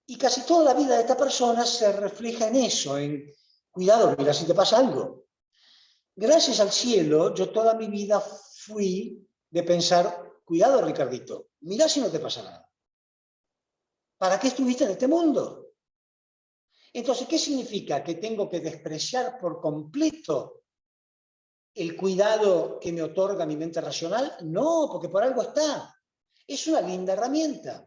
Y casi toda la vida de esta persona se refleja en eso, en cuidado, mirá si te pasa algo. Gracias al cielo, yo toda mi vida fui de pensar, cuidado, Ricardito, mirá si no te pasa nada. ¿Para qué estuviste en este mundo? Entonces, ¿qué significa? ¿Que tengo que despreciar por completo el cuidado que me otorga mi mente racional? No, porque por algo está. Es una linda herramienta,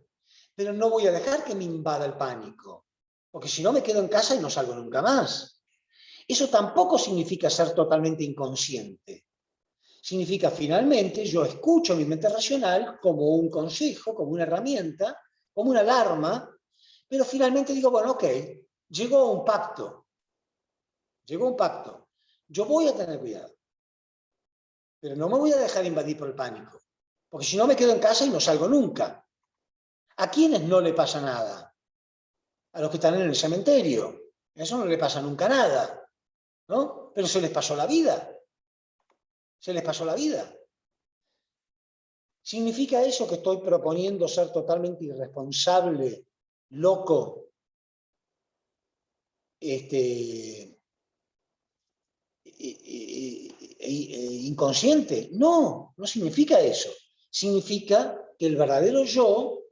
pero no voy a dejar que me invada el pánico, porque si no me quedo en casa y no salgo nunca más. Eso tampoco significa ser totalmente inconsciente. Significa, finalmente, yo escucho mi mente racional como un consejo, como una herramienta, como una alarma, pero finalmente digo, bueno, ok, llegó un pacto. Llegó un pacto. Yo voy a tener cuidado. Pero no me voy a dejar invadir por el pánico. Porque si no me quedo en casa y no salgo nunca. ¿A quiénes no le pasa nada? A los que están en el cementerio. A eso no le pasa nunca nada. ¿No? Pero se les pasó la vida. Se les pasó la vida. ¿Significa eso que estoy proponiendo ser totalmente irresponsable, loco, inconsciente? No, no significa eso. Significa que el verdadero yo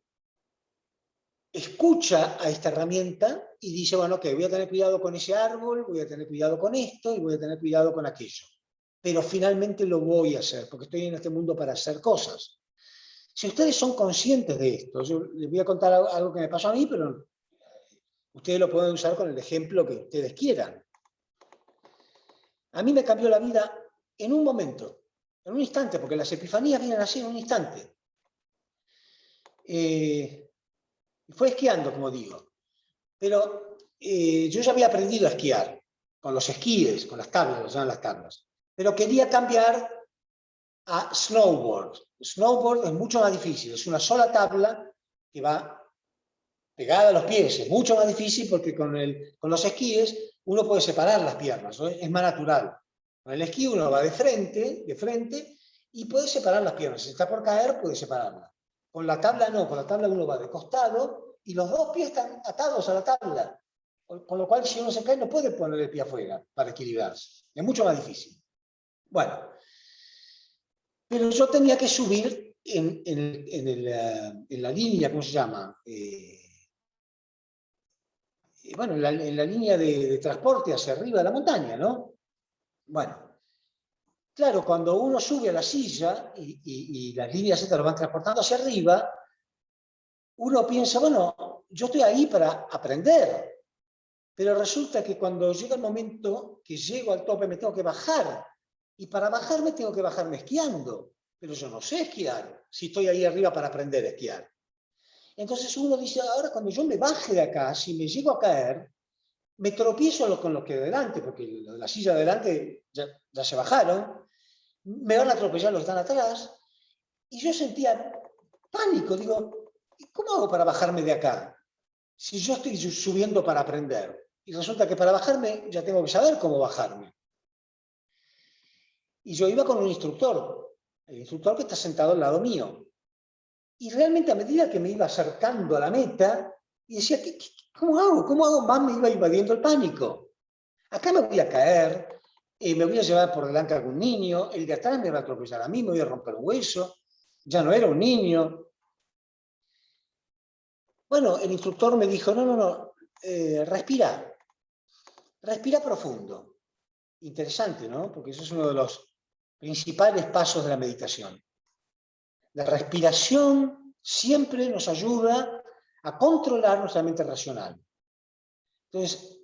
escucha a esta herramienta y dice, bueno, ok, voy a tener cuidado con ese árbol, voy a tener cuidado con esto y voy a tener cuidado con aquello. Pero finalmente lo voy a hacer, porque estoy en este mundo para hacer cosas. Si ustedes son conscientes de esto, yo les voy a contar algo que me pasó a mí, pero ustedes lo pueden usar con el ejemplo que ustedes quieran. A mí me cambió la vida en un momento, en un instante, porque las epifanías vienen así en un instante. Fue esquiando, como digo. Pero yo ya había aprendido a esquiar, con los esquíes, con las tablas, lo llaman las tablas. Pero quería cambiar a snowboard. Snowboard es mucho más difícil, es una sola tabla que va pegada a los pies. Es mucho más difícil porque con los esquíes uno puede separar las piernas, ¿no? Es más natural. Con el esquí uno va de frente, y puede separar las piernas. Si está por caer, puede separarlas. Con la tabla no, con la tabla uno va de costado y los dos pies están atados a la tabla. Con lo cual, si uno se cae, no puede poner el pie afuera para equilibrarse. Es mucho más difícil. Bueno, pero yo tenía que subir en la línea, ¿cómo se llama? Bueno, en la línea de transporte hacia arriba de la montaña, ¿no? Bueno, claro, cuando uno sube a la silla y las líneas estas lo van transportando hacia arriba, uno piensa, bueno, yo estoy ahí para aprender, pero resulta que cuando llega el momento que llego al tope me tengo que bajar, y para bajarme tengo que bajarme esquiando, pero yo no sé esquiar, si estoy ahí arriba para aprender a esquiar. Entonces uno dice, ahora cuando yo me baje de acá, si me llego a caer, me tropiezo con los que de delante, porque la silla de delante ya se bajaron, me van a atropellar los que están atrás, y yo sentía pánico, digo, ¿cómo hago para bajarme de acá? si yo estoy subiendo para aprender y resulta que para bajarme ya tengo que saber cómo bajarme? Y yo iba con un instructor, el instructor que está sentado al lado mío. Y realmente a medida que me iba acercando a la meta, y decía, ¿cómo hago? ¿Cómo hago? Más me iba invadiendo el pánico. Acá me voy a caer, me voy a llevar por delante a algún niño, el de atrás me va a atropellar a mí, me voy a romper un hueso, ya no era un niño. Bueno, el instructor me dijo, no, respira profundo. Interesante, ¿no? Porque eso es uno de los principales pasos de la meditación. La respiración siempre nos ayuda a controlar nuestra mente racional. Entonces,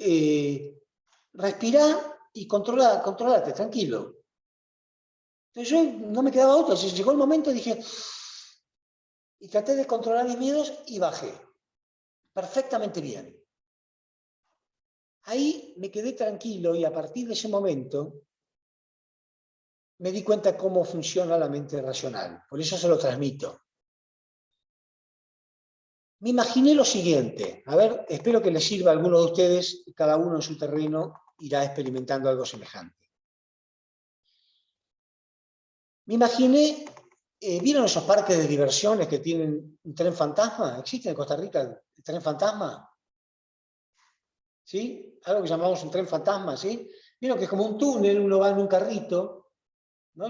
respirá y controlate, tranquilo. Entonces yo no me quedaba otra. Llegó el momento y dije, y traté de controlar mis miedos y bajé. Perfectamente bien. Ahí me quedé tranquilo y a partir de ese momento me di cuenta cómo funciona la mente racional. Por eso se lo transmito. Me imaginé lo siguiente. A ver, espero que les sirva a alguno de ustedes, y cada uno en su terreno irá experimentando algo semejante. Me imaginé, ¿vieron esos parques de diversiones que tienen un tren fantasma? ¿Existe en Costa Rica el tren fantasma? ¿Sí? Algo que llamamos un tren fantasma, ¿sí? Vieron que es como un túnel, uno va en un carrito, ¿no?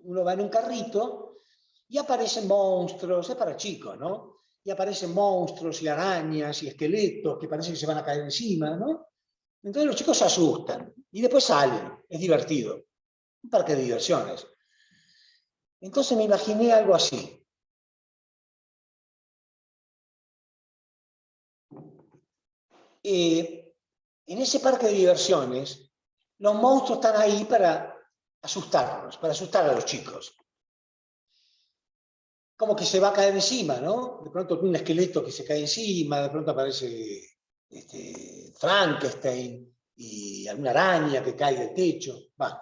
Uno va en un carrito y aparecen monstruos, es para chicos, ¿no? Y aparecen monstruos y arañas y esqueletos que parece que se van a caer encima, ¿no? Entonces los chicos se asustan y después salen, es divertido. Un parque de diversiones. Entonces me imaginé algo así. En ese parque de diversiones, los monstruos están ahí para asustarnos, para asustar a los chicos. Como que se va a caer encima, ¿no? De pronto un esqueleto que se cae encima, de pronto aparece Frankenstein y alguna araña que cae del techo. Va.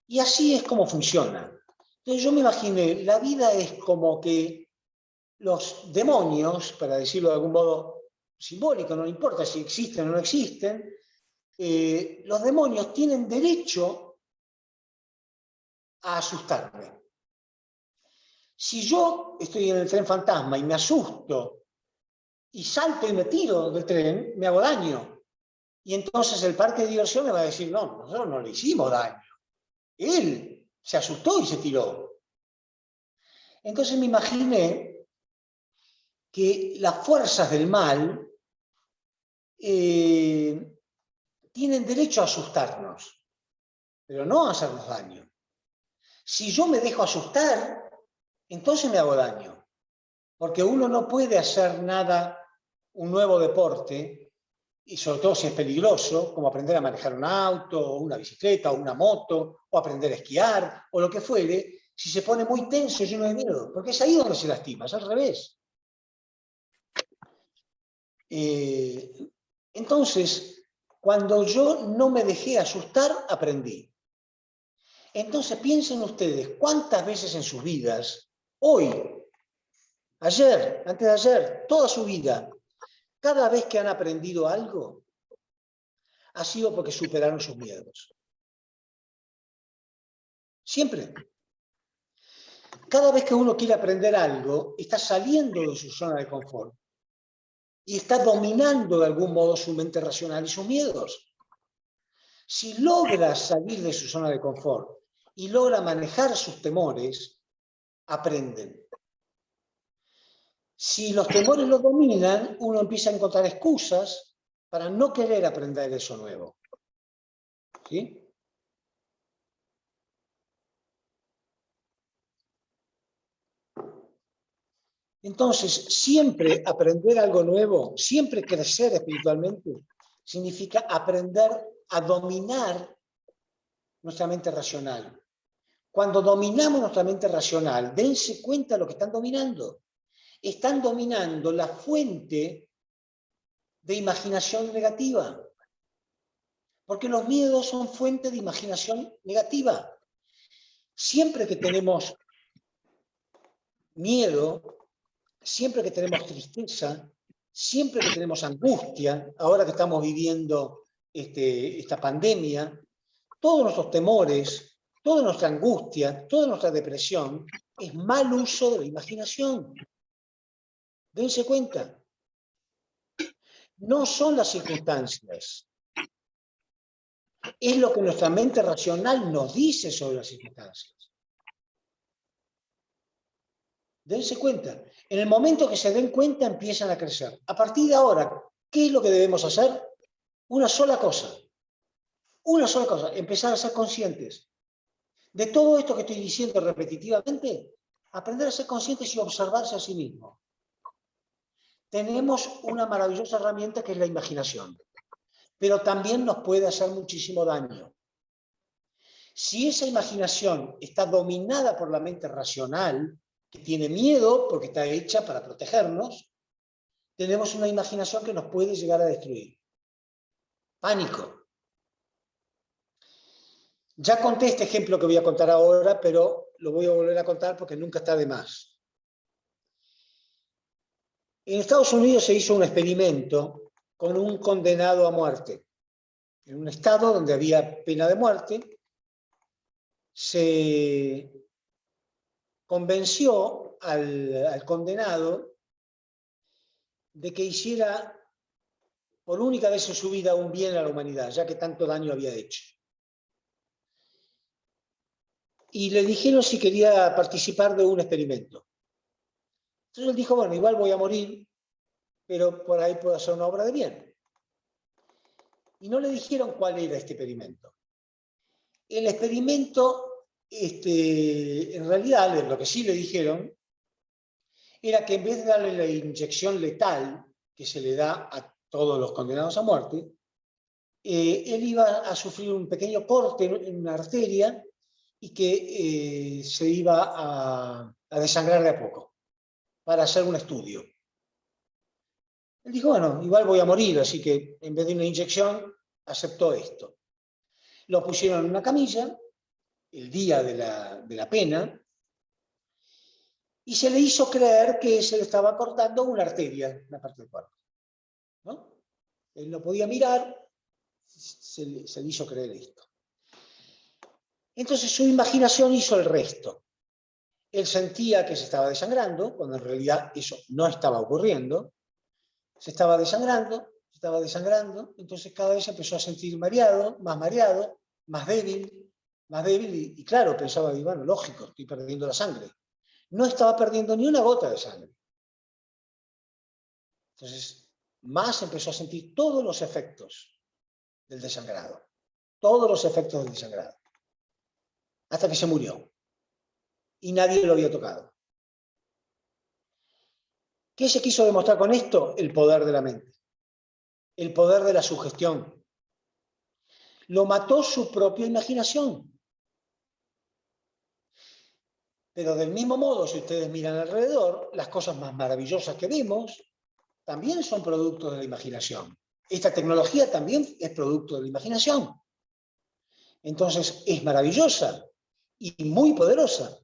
Y así es como funciona. Entonces yo me imaginé, la vida es como que los demonios, para decirlo de algún modo simbólico, no importa si existen o no existen, los demonios tienen derecho a asustarme. Si yo estoy en el tren fantasma y me asusto y salto y me tiro del tren, me hago daño. Y entonces el parque de diversión me va a decir, no, nosotros no le hicimos daño. Él se asustó y se tiró. Entonces me imaginé que las fuerzas del mal tienen derecho a asustarnos, pero no a hacernos daño. Si yo me dejo asustar, entonces me hago daño. Porque uno no puede hacer nada, un nuevo deporte, y sobre todo si es peligroso, como aprender a manejar un auto, o una bicicleta, o una moto, o aprender a esquiar, o lo que fuere, si se pone muy tenso, lleno de miedo, porque es ahí donde se lastima, es al revés. Entonces, cuando yo no me dejé asustar, aprendí. Entonces piensen ustedes, ¿cuántas veces en sus vidas, hoy, ayer, antes de ayer, toda su vida, cada vez que han aprendido algo, ha sido porque superaron sus miedos? Siempre. Cada vez que uno quiere aprender algo, está saliendo de su zona de confort y está dominando de algún modo su mente racional y sus miedos. Si logra salir de su zona de confort y logra manejar sus temores, aprenden. Si los temores lo dominan, uno empieza a encontrar excusas para no querer aprender eso nuevo. ¿Sí? Entonces, siempre aprender algo nuevo, siempre crecer espiritualmente, significa aprender a dominar nuestra mente racional. Cuando dominamos nuestra mente racional, dense cuenta de lo que están dominando. Están dominando la fuente de imaginación negativa. Porque los miedos son fuente de imaginación negativa. Siempre que tenemos miedo, siempre que tenemos tristeza, siempre que tenemos angustia, ahora que estamos viviendo esta pandemia, todos nuestros temores, toda nuestra angustia, toda nuestra depresión, es mal uso de la imaginación. Dense cuenta. No son las circunstancias. Es lo que nuestra mente racional nos dice sobre las circunstancias. Dense cuenta. En el momento que se den cuenta, empiezan a crecer. A partir de ahora, ¿qué es lo que debemos hacer? Una sola cosa. Una sola cosa. Empezar a ser conscientes. De todo esto que estoy diciendo repetitivamente, aprender a ser conscientes y observarse a sí mismo. Tenemos una maravillosa herramienta que es la imaginación, pero también nos puede hacer muchísimo daño. Si esa imaginación está dominada por la mente racional, que tiene miedo porque está hecha para protegernos, tenemos una imaginación que nos puede llegar a destruir. Pánico. Ya conté este ejemplo que voy a contar ahora, pero lo voy a volver a contar porque nunca está de más. En Estados Unidos se hizo un experimento con un condenado a muerte. En un estado donde había pena de muerte, se convenció al condenado de que hiciera por única vez en su vida un bien a la humanidad, ya que tanto daño había hecho. Y le dijeron si quería participar de un experimento. Entonces él dijo, bueno, igual voy a morir, pero por ahí puedo hacer una obra de bien. Y no le dijeron cuál era este experimento. El experimento, en realidad, lo que sí le dijeron, era que en vez de darle la inyección letal que se le da a todos los condenados a muerte, él iba a sufrir un pequeño corte en una arteria y que se iba a desangrar de a poco para hacer un estudio. Él dijo, bueno, igual voy a morir, así que en vez de una inyección, aceptó esto. Lo pusieron en una camilla el día de la pena y se le hizo creer que se le estaba cortando una arteria, una parte del cuerpo, ¿no? Él no podía mirar, se le hizo creer esto. Entonces su imaginación hizo el resto. Él sentía que se estaba desangrando, cuando en realidad eso no estaba ocurriendo. Se estaba desangrando, entonces cada vez empezó a sentir mareado, más débil, y claro, pensaba, bueno, lógico, estoy perdiendo la sangre. No estaba perdiendo ni una gota de sangre. Entonces, más empezó a sentir todos los efectos del desangrado. Todos los efectos del desangrado. Hasta que se murió. Y nadie lo había tocado. ¿Qué se quiso demostrar con esto? El poder de la mente. El poder de la sugestión. Lo mató su propia imaginación. Pero del mismo modo, si ustedes miran alrededor, las cosas más maravillosas que vemos también son producto de la imaginación. Esta tecnología también es producto de la imaginación. Entonces, es maravillosa y muy poderosa.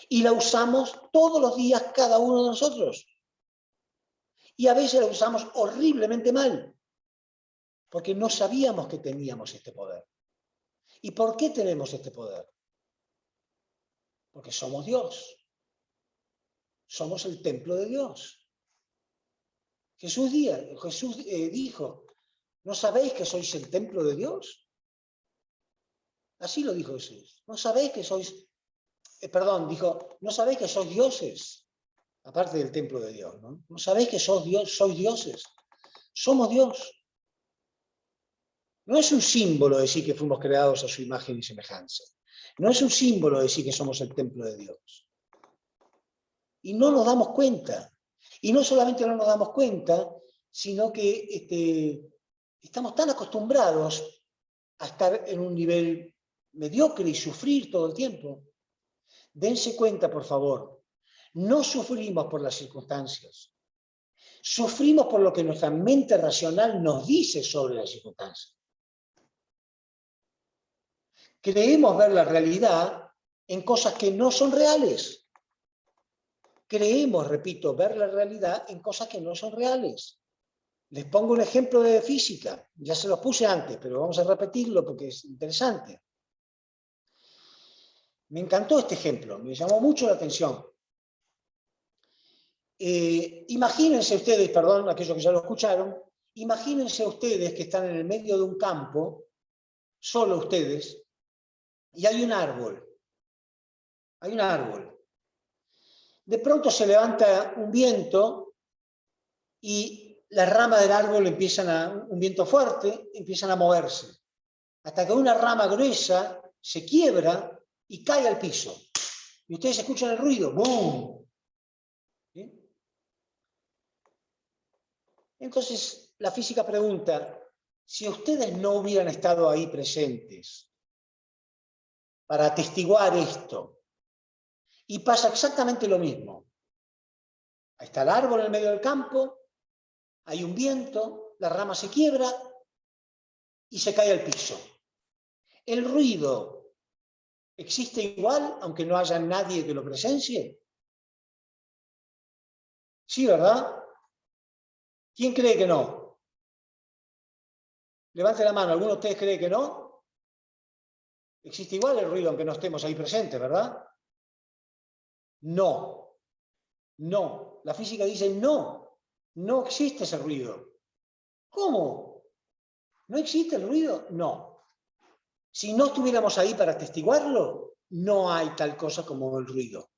Y la usamos todos los días cada uno de nosotros. Y a veces la usamos horriblemente mal, porque no sabíamos que teníamos este poder. ¿Y por qué tenemos este poder? Porque somos Dios. Somos el templo de Dios. Jesús dijo, ¿no sabéis que sois el templo de Dios? Así lo dijo Jesús. ¿No sabéis que sois, dijo, ¿no sabéis que sois dioses? Aparte del templo de Dios, ¿no? ¿No sabéis que sois dioses? Somos Dios. No es un símbolo decir que fuimos creados a su imagen y semejanza. No es un símbolo decir que somos el templo de Dios. Y no nos damos cuenta. Y no solamente no nos damos cuenta, sino que estamos tan acostumbrados a estar en un nivel mediocre y sufrir todo el tiempo. Dense cuenta, por favor, no sufrimos por las circunstancias. Sufrimos por lo que nuestra mente racional nos dice sobre las circunstancias. Creemos ver la realidad en cosas que no son reales. creemos, repito, ver la realidad en cosas que no son reales. Les pongo un ejemplo de física. Ya se los puse antes, pero vamos a repetirlo porque es interesante. Me encantó este ejemplo, me llamó mucho la atención. Imagínense ustedes, perdón, aquellos que ya lo escucharon, imagínense ustedes que están en el medio de un campo, solo ustedes, y hay un árbol. Hay un árbol. De pronto se levanta un viento y las ramas del árbol un viento fuerte, empiezan a moverse. Hasta que una rama gruesa se quiebra y cae al piso. Y ustedes escuchan el ruido, ¡boom! ¿Sí? Entonces, la física pregunta, si ustedes no hubieran estado ahí presentes para atestiguar esto, y pasa exactamente lo mismo. Ahí está el árbol en el medio del campo, hay un viento, la rama se quiebra y se cae al piso. ¿El ruido existe igual, aunque no haya nadie que lo presencie? Sí, ¿verdad? ¿Quién cree que no? Levante la mano, ¿alguno de ustedes cree que no? Existe igual el ruido aunque no estemos ahí presentes, ¿verdad? No. No. La física dice no. No existe ese ruido. ¿Cómo? ¿No existe el ruido? No. Si no estuviéramos ahí para atestiguarlo, no hay tal cosa como el ruido.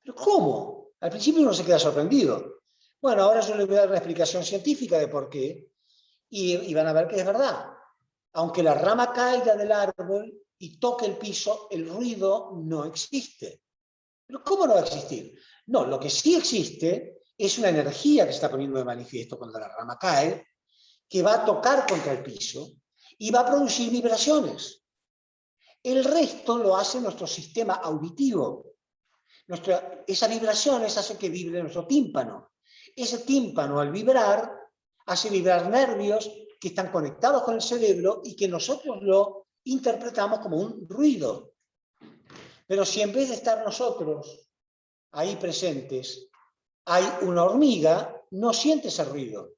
¿Pero cómo? Al principio uno se queda sorprendido. Bueno, ahora yo les voy a dar una explicación científica de por qué y van a ver que es verdad. Aunque la rama caiga del árbol y toque el piso, el ruido no existe. ¿Pero cómo no va a existir? No, lo que sí existe es una energía que se está poniendo de manifiesto cuando la rama cae, que va a tocar contra el piso y va a producir vibraciones. El resto lo hace nuestro sistema auditivo. Esas vibraciones hacen que vibre nuestro tímpano. Ese tímpano, al vibrar, hace vibrar nervios que están conectados con el cerebro y que nosotros lo interpretamos como un ruido. Pero si en vez de estar nosotros ahí presentes, hay una hormiga, no siente ese ruido,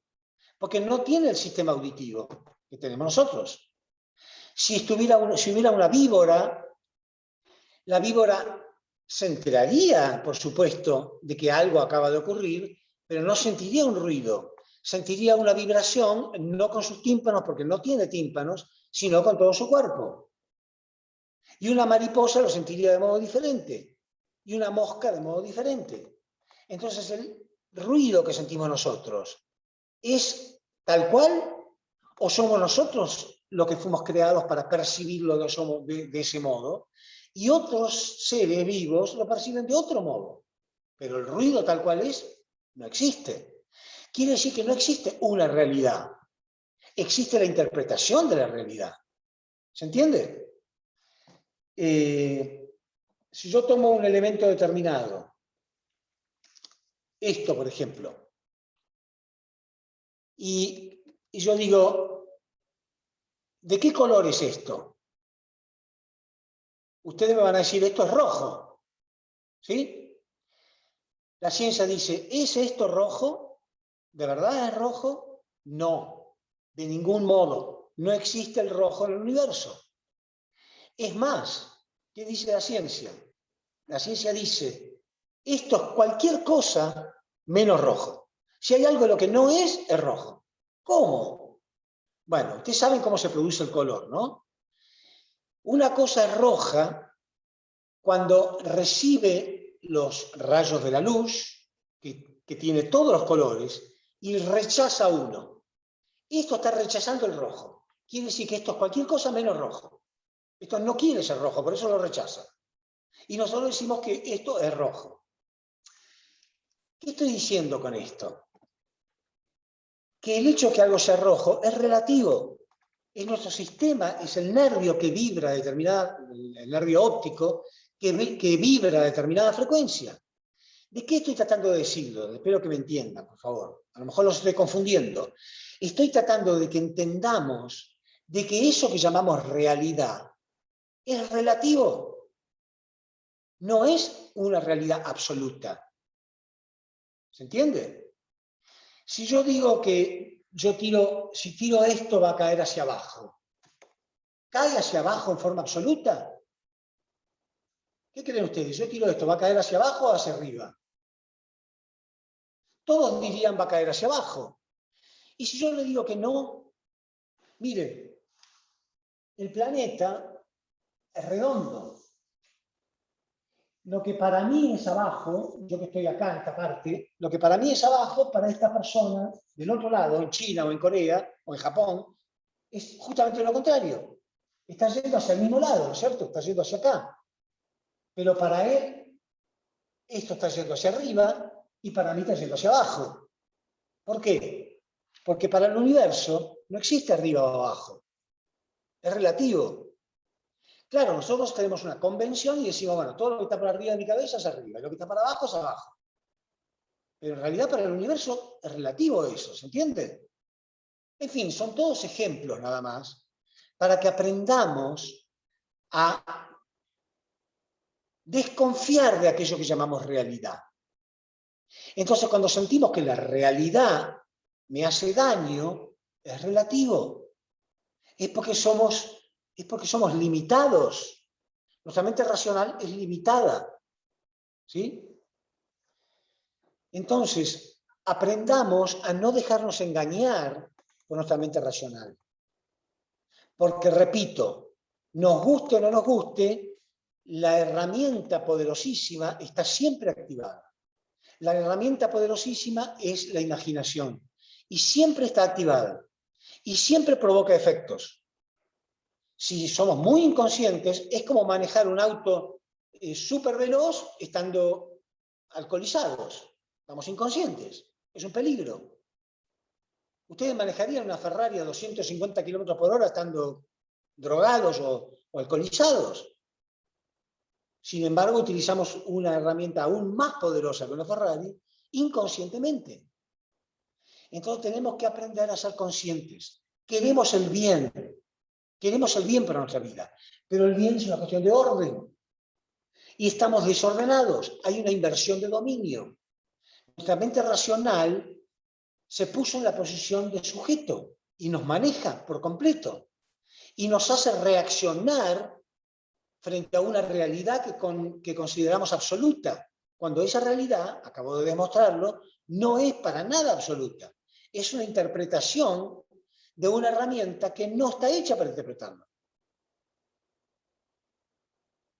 porque no tiene el sistema auditivo que tenemos nosotros. Si hubiera una víbora, la víbora se enteraría, por supuesto, de que algo acaba de ocurrir, pero no sentiría un ruido, sentiría una vibración, no con sus tímpanos, porque no tiene tímpanos, sino con todo su cuerpo. Y una mariposa lo sentiría de modo diferente, y una mosca de modo diferente. Entonces el ruido que sentimos nosotros, ¿es tal cual o somos nosotros los que fuimos creados para percibirlo de ese modo? Y otros seres vivos lo perciben de otro modo. Pero el ruido tal cual es, no existe. Quiere decir que no existe una realidad. Existe la interpretación de la realidad. ¿Se entiende? Si yo tomo un elemento determinado, esto por ejemplo, y yo digo, ¿de qué color es esto? Ustedes me van a decir, esto es rojo. ¿Sí? La ciencia dice, ¿es esto rojo? ¿De verdad es rojo? No, de ningún modo. No existe el rojo en el universo. Es más, ¿qué dice la ciencia? La ciencia dice, esto es cualquier cosa menos rojo. Si hay algo de lo que no es rojo. ¿Cómo? Bueno, ustedes saben cómo se produce el color, ¿no? Una cosa es roja cuando recibe los rayos de la luz, que tiene todos los colores, y rechaza uno. Esto está rechazando el rojo. Quiere decir que esto es cualquier cosa menos rojo. Esto no quiere ser rojo, por eso lo rechaza. Y nosotros decimos que esto es rojo. ¿Qué estoy diciendo con esto? Que el hecho de que algo sea rojo es relativo. Es nuestro sistema, es el nervio que vibra a determinada, el nervio óptico, que vibra a determinada frecuencia. ¿De qué estoy tratando de decirlo? Espero que me entiendan, por favor. A lo mejor los estoy confundiendo. Estoy tratando de que entendamos de que eso que llamamos realidad es relativo. no es una realidad absoluta. ¿Se entiende? Si yo digo que si tiro esto va a caer hacia abajo, ¿cae hacia abajo en forma absoluta? ¿Qué creen ustedes? Yo tiro esto, ¿va a caer hacia abajo o hacia arriba? Todos dirían va a caer hacia abajo. Y si yo le digo que no, miren, el planeta es redondo. Lo que para mí es abajo, yo que estoy acá en esta parte, lo que para mí es abajo, para esta persona del otro lado, en China o en Corea o en Japón, es justamente lo contrario. Está yendo hacia el mismo lado, ¿no es cierto? Está yendo hacia acá. Pero para él, esto está yendo hacia arriba y para mí está yendo hacia abajo. ¿Por qué? Porque para el universo no existe arriba o abajo. Es relativo. Claro, nosotros tenemos una convención y decimos, bueno, todo lo que está por arriba de mi cabeza es arriba, y lo que está para abajo es abajo. Pero en realidad para el universo es relativo eso, ¿se entiende? En fin, son todos ejemplos nada más para que aprendamos a desconfiar de aquello que llamamos realidad. Entonces, cuando sentimos que la realidad me hace daño, es relativo. Es porque somos limitados. Nuestra mente racional es limitada. ¿Sí? Entonces, aprendamos a no dejarnos engañar por nuestra mente racional. Porque, repito, nos guste o no nos guste, la herramienta poderosísima está siempre activada. La herramienta poderosísima es la imaginación. Y siempre está activada. Y siempre provoca efectos. Si somos muy inconscientes, es como manejar un auto súper veloz estando alcoholizados. Estamos inconscientes. Es un peligro. ¿Ustedes manejarían una Ferrari a 250 km/h estando drogados o alcoholizados? Sin embargo, utilizamos una herramienta aún más poderosa que una Ferrari inconscientemente. Entonces tenemos que aprender a ser conscientes. Queremos el bien para nuestra vida, pero el bien es una cuestión de orden. Y estamos desordenados, hay una inversión de dominio. Nuestra mente racional se puso en la posición de sujeto y nos maneja por completo. Y nos hace reaccionar frente a una realidad que consideramos absoluta, cuando esa realidad, acabo de demostrarlo, no es para nada absoluta. Es una interpretación de una herramienta que no está hecha para interpretarlo.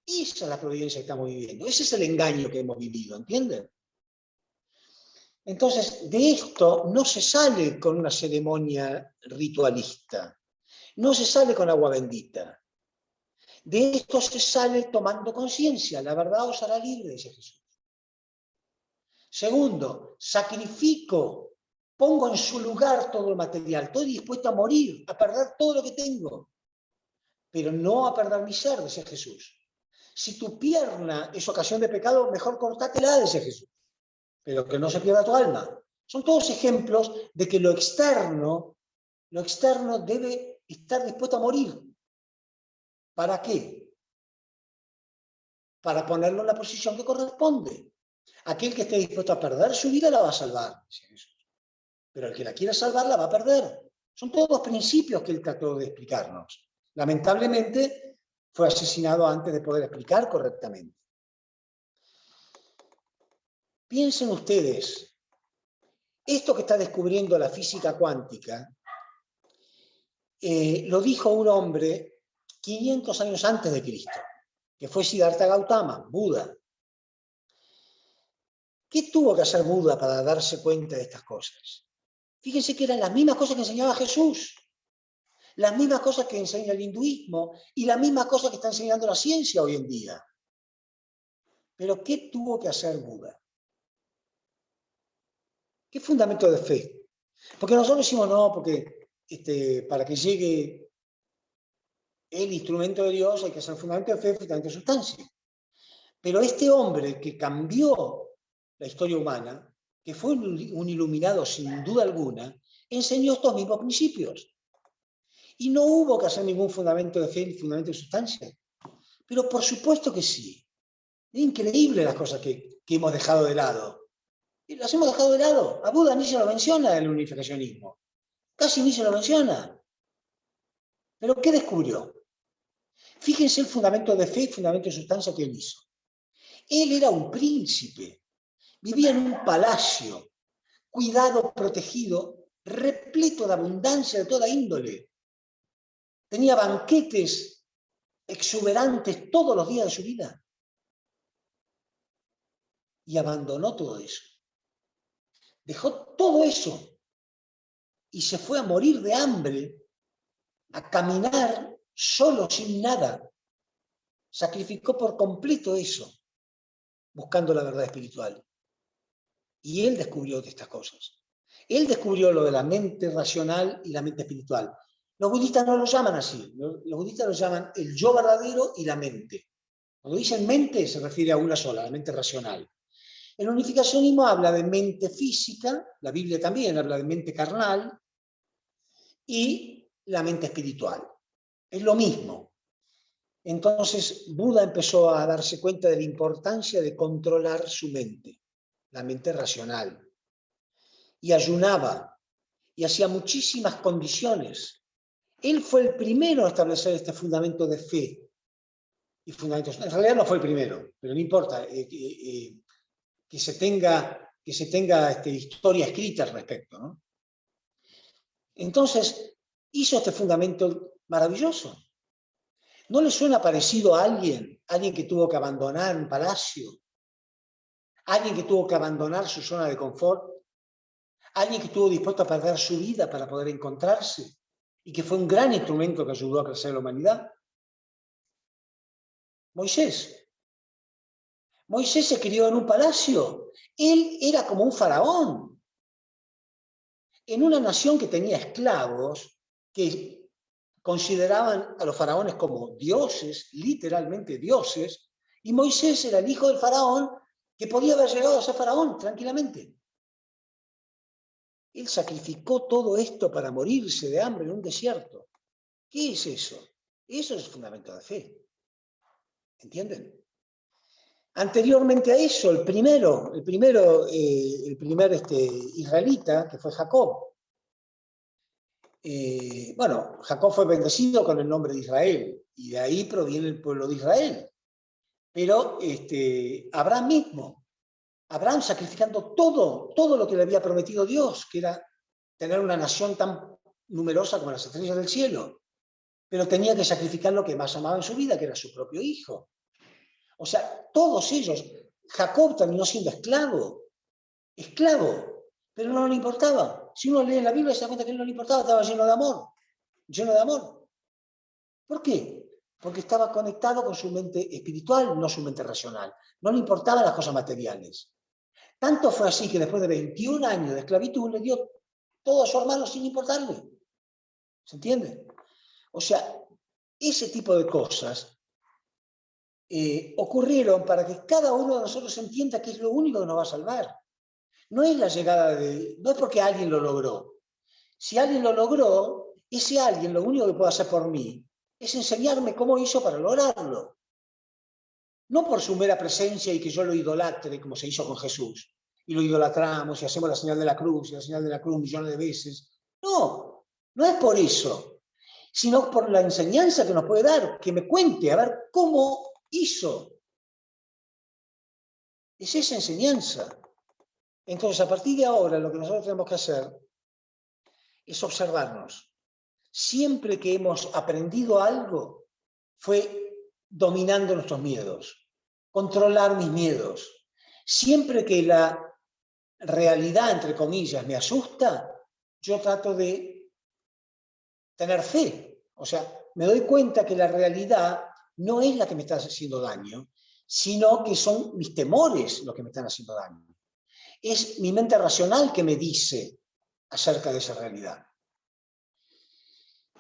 Esa es la providencia que estamos viviendo. Ese es el engaño que hemos vivido, ¿entienden? Entonces, de esto no se sale con una ceremonia ritualista. No se sale con agua bendita. De esto se sale tomando conciencia. La verdad os hará libre, dice Jesús. Segundo, sacrifico, pongo en su lugar todo lo material. Estoy dispuesto a morir, a perder todo lo que tengo, pero no a perder mi ser, dice Jesús. Si tu pierna es ocasión de pecado, mejor cortátela, dice Jesús, pero que no se pierda tu alma. Son todos ejemplos de que lo externo debe estar dispuesto a morir. ¿Para qué? Para ponerlo en la posición que corresponde. Aquel que esté dispuesto a perder su vida la va a salvar, dice Jesús. Pero el que la quiera salvar la va a perder. Son todos principios que él trató de explicarnos. Lamentablemente fue asesinado antes de poder explicar correctamente. Piensen ustedes, esto que está descubriendo la física cuántica, lo dijo un hombre 500 años antes de Cristo, que fue Siddhartha Gautama, Buda. ¿Qué tuvo que hacer Buda para darse cuenta de estas cosas? Fíjense que eran las mismas cosas que enseñaba Jesús, las mismas cosas que enseña el hinduismo y las mismas cosas que está enseñando la ciencia hoy en día. Pero ¿qué tuvo que hacer Buda? ¿Qué fundamento de fe? Porque nosotros decimos no, porque para que llegue el instrumento de Dios hay que hacer fundamento de fe, fundamento de sustancia. Pero este hombre que cambió la historia humana, que fue un iluminado sin duda alguna, enseñó estos mismos principios. Y no hubo que hacer ningún fundamento de fe ni fundamento de sustancia. Pero por supuesto que sí. Es increíble las cosas que hemos dejado de lado. Y las hemos dejado de lado. A Buda ni se lo menciona el unificacionismo. Casi ni se lo menciona. ¿Pero qué descubrió? Fíjense el fundamento de fe y fundamento de sustancia que él hizo. Él era un príncipe. Vivía en un palacio, cuidado, protegido, repleto de abundancia de toda índole. Tenía banquetes exuberantes todos los días de su vida. Y abandonó todo eso. Dejó todo eso y se fue a morir de hambre, a caminar solo, sin nada. Sacrificó por completo eso, buscando la verdad espiritual. Y él descubrió estas cosas. Él descubrió lo de la mente racional y la mente espiritual. Los budistas no lo llaman así. Los budistas lo llaman el yo verdadero y la mente. Cuando dicen mente se refiere a una sola, la mente racional. El unificacionismo habla de mente física, la Biblia también habla de mente carnal, y la mente espiritual. Es lo mismo. Entonces Buda empezó a darse cuenta de la importancia de controlar su mente, la mente racional. Y ayunaba, y hacía muchísimas condiciones. Él fue el primero a establecer este fundamento de fe. Y fundamentos. En realidad no fue el primero, pero no importa que se tenga historia escrita al respecto, ¿no? Entonces, hizo este fundamento maravilloso. ¿No le suena parecido a alguien que tuvo que abandonar un palacio? ¿Alguien que tuvo que abandonar su zona de confort? ¿Alguien que estuvo dispuesto a perder su vida para poder encontrarse? Y que fue un gran instrumento que ayudó a crecer la humanidad. Moisés. Moisés se crió en un palacio. Él era como un faraón. En una nación que tenía esclavos, que consideraban a los faraones como dioses, literalmente dioses, y Moisés era el hijo del faraón que podía haber llegado a ser faraón tranquilamente. Él sacrificó todo esto para morirse de hambre en un desierto. ¿Qué es eso? Eso es el fundamento de fe. ¿Entienden? Anteriormente a eso, el primer israelita, que fue Jacob. Jacob fue bendecido con el nombre de Israel, y de ahí proviene el pueblo de Israel. Pero Abraham mismo, Abraham sacrificando todo lo que le había prometido Dios, que era tener una nación tan numerosa como las estrellas del cielo, pero tenía que sacrificar lo que más amaba en su vida, que era su propio hijo. O sea, todos ellos, Jacob terminó siendo esclavo, pero no le importaba. Si uno lee la Biblia se da cuenta que no le importaba, estaba lleno de amor. ¿Por qué? Porque estaba conectado con su mente espiritual, no su mente racional. No le importaban las cosas materiales. Tanto fue así que después de 21 años de esclavitud le dio todo a su hermano sin importarle. ¿Se entiende? O sea, ese tipo de cosas ocurrieron para que cada uno de nosotros entienda que es lo único que nos va a salvar. No es la llegada no es porque alguien lo logró. Si alguien lo logró, ese alguien lo único que puede hacer por mí es enseñarme cómo hizo para lograrlo. No por su mera presencia y que yo lo idolatre, como se hizo con Jesús. Y lo idolatramos y hacemos la señal de la cruz, y la señal de la cruz millones de veces. No es por eso, sino por la enseñanza que nos puede dar, que me cuente, a ver cómo hizo. Es esa enseñanza. Entonces, a partir de ahora, lo que nosotros tenemos que hacer es observarnos. Siempre que hemos aprendido algo, fue dominando nuestros miedos, controlar mis miedos. Siempre que la realidad, entre comillas, me asusta, yo trato de tener fe. O sea, me doy cuenta que la realidad no es la que me está haciendo daño, sino que son mis temores los que me están haciendo daño. Es mi mente racional que me dice acerca de esa realidad.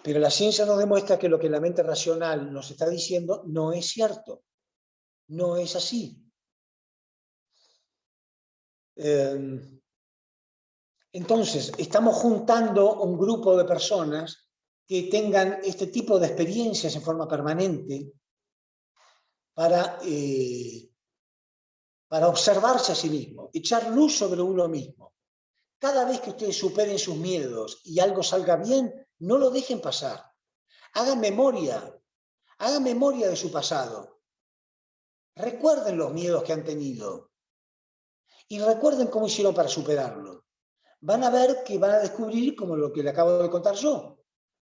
Pero la ciencia nos demuestra que lo que la mente racional nos está diciendo no es cierto. No es así. Entonces, estamos juntando un grupo de personas que tengan este tipo de experiencias en forma permanente para para observarse a sí mismo, echar luz sobre uno mismo. Cada vez que ustedes superen sus miedos y algo salga bien, no lo dejen pasar. Hagan memoria de su pasado. Recuerden los miedos que han tenido y recuerden cómo hicieron para superarlo. Van a ver que van a descubrir, como lo que le acabo de contar yo.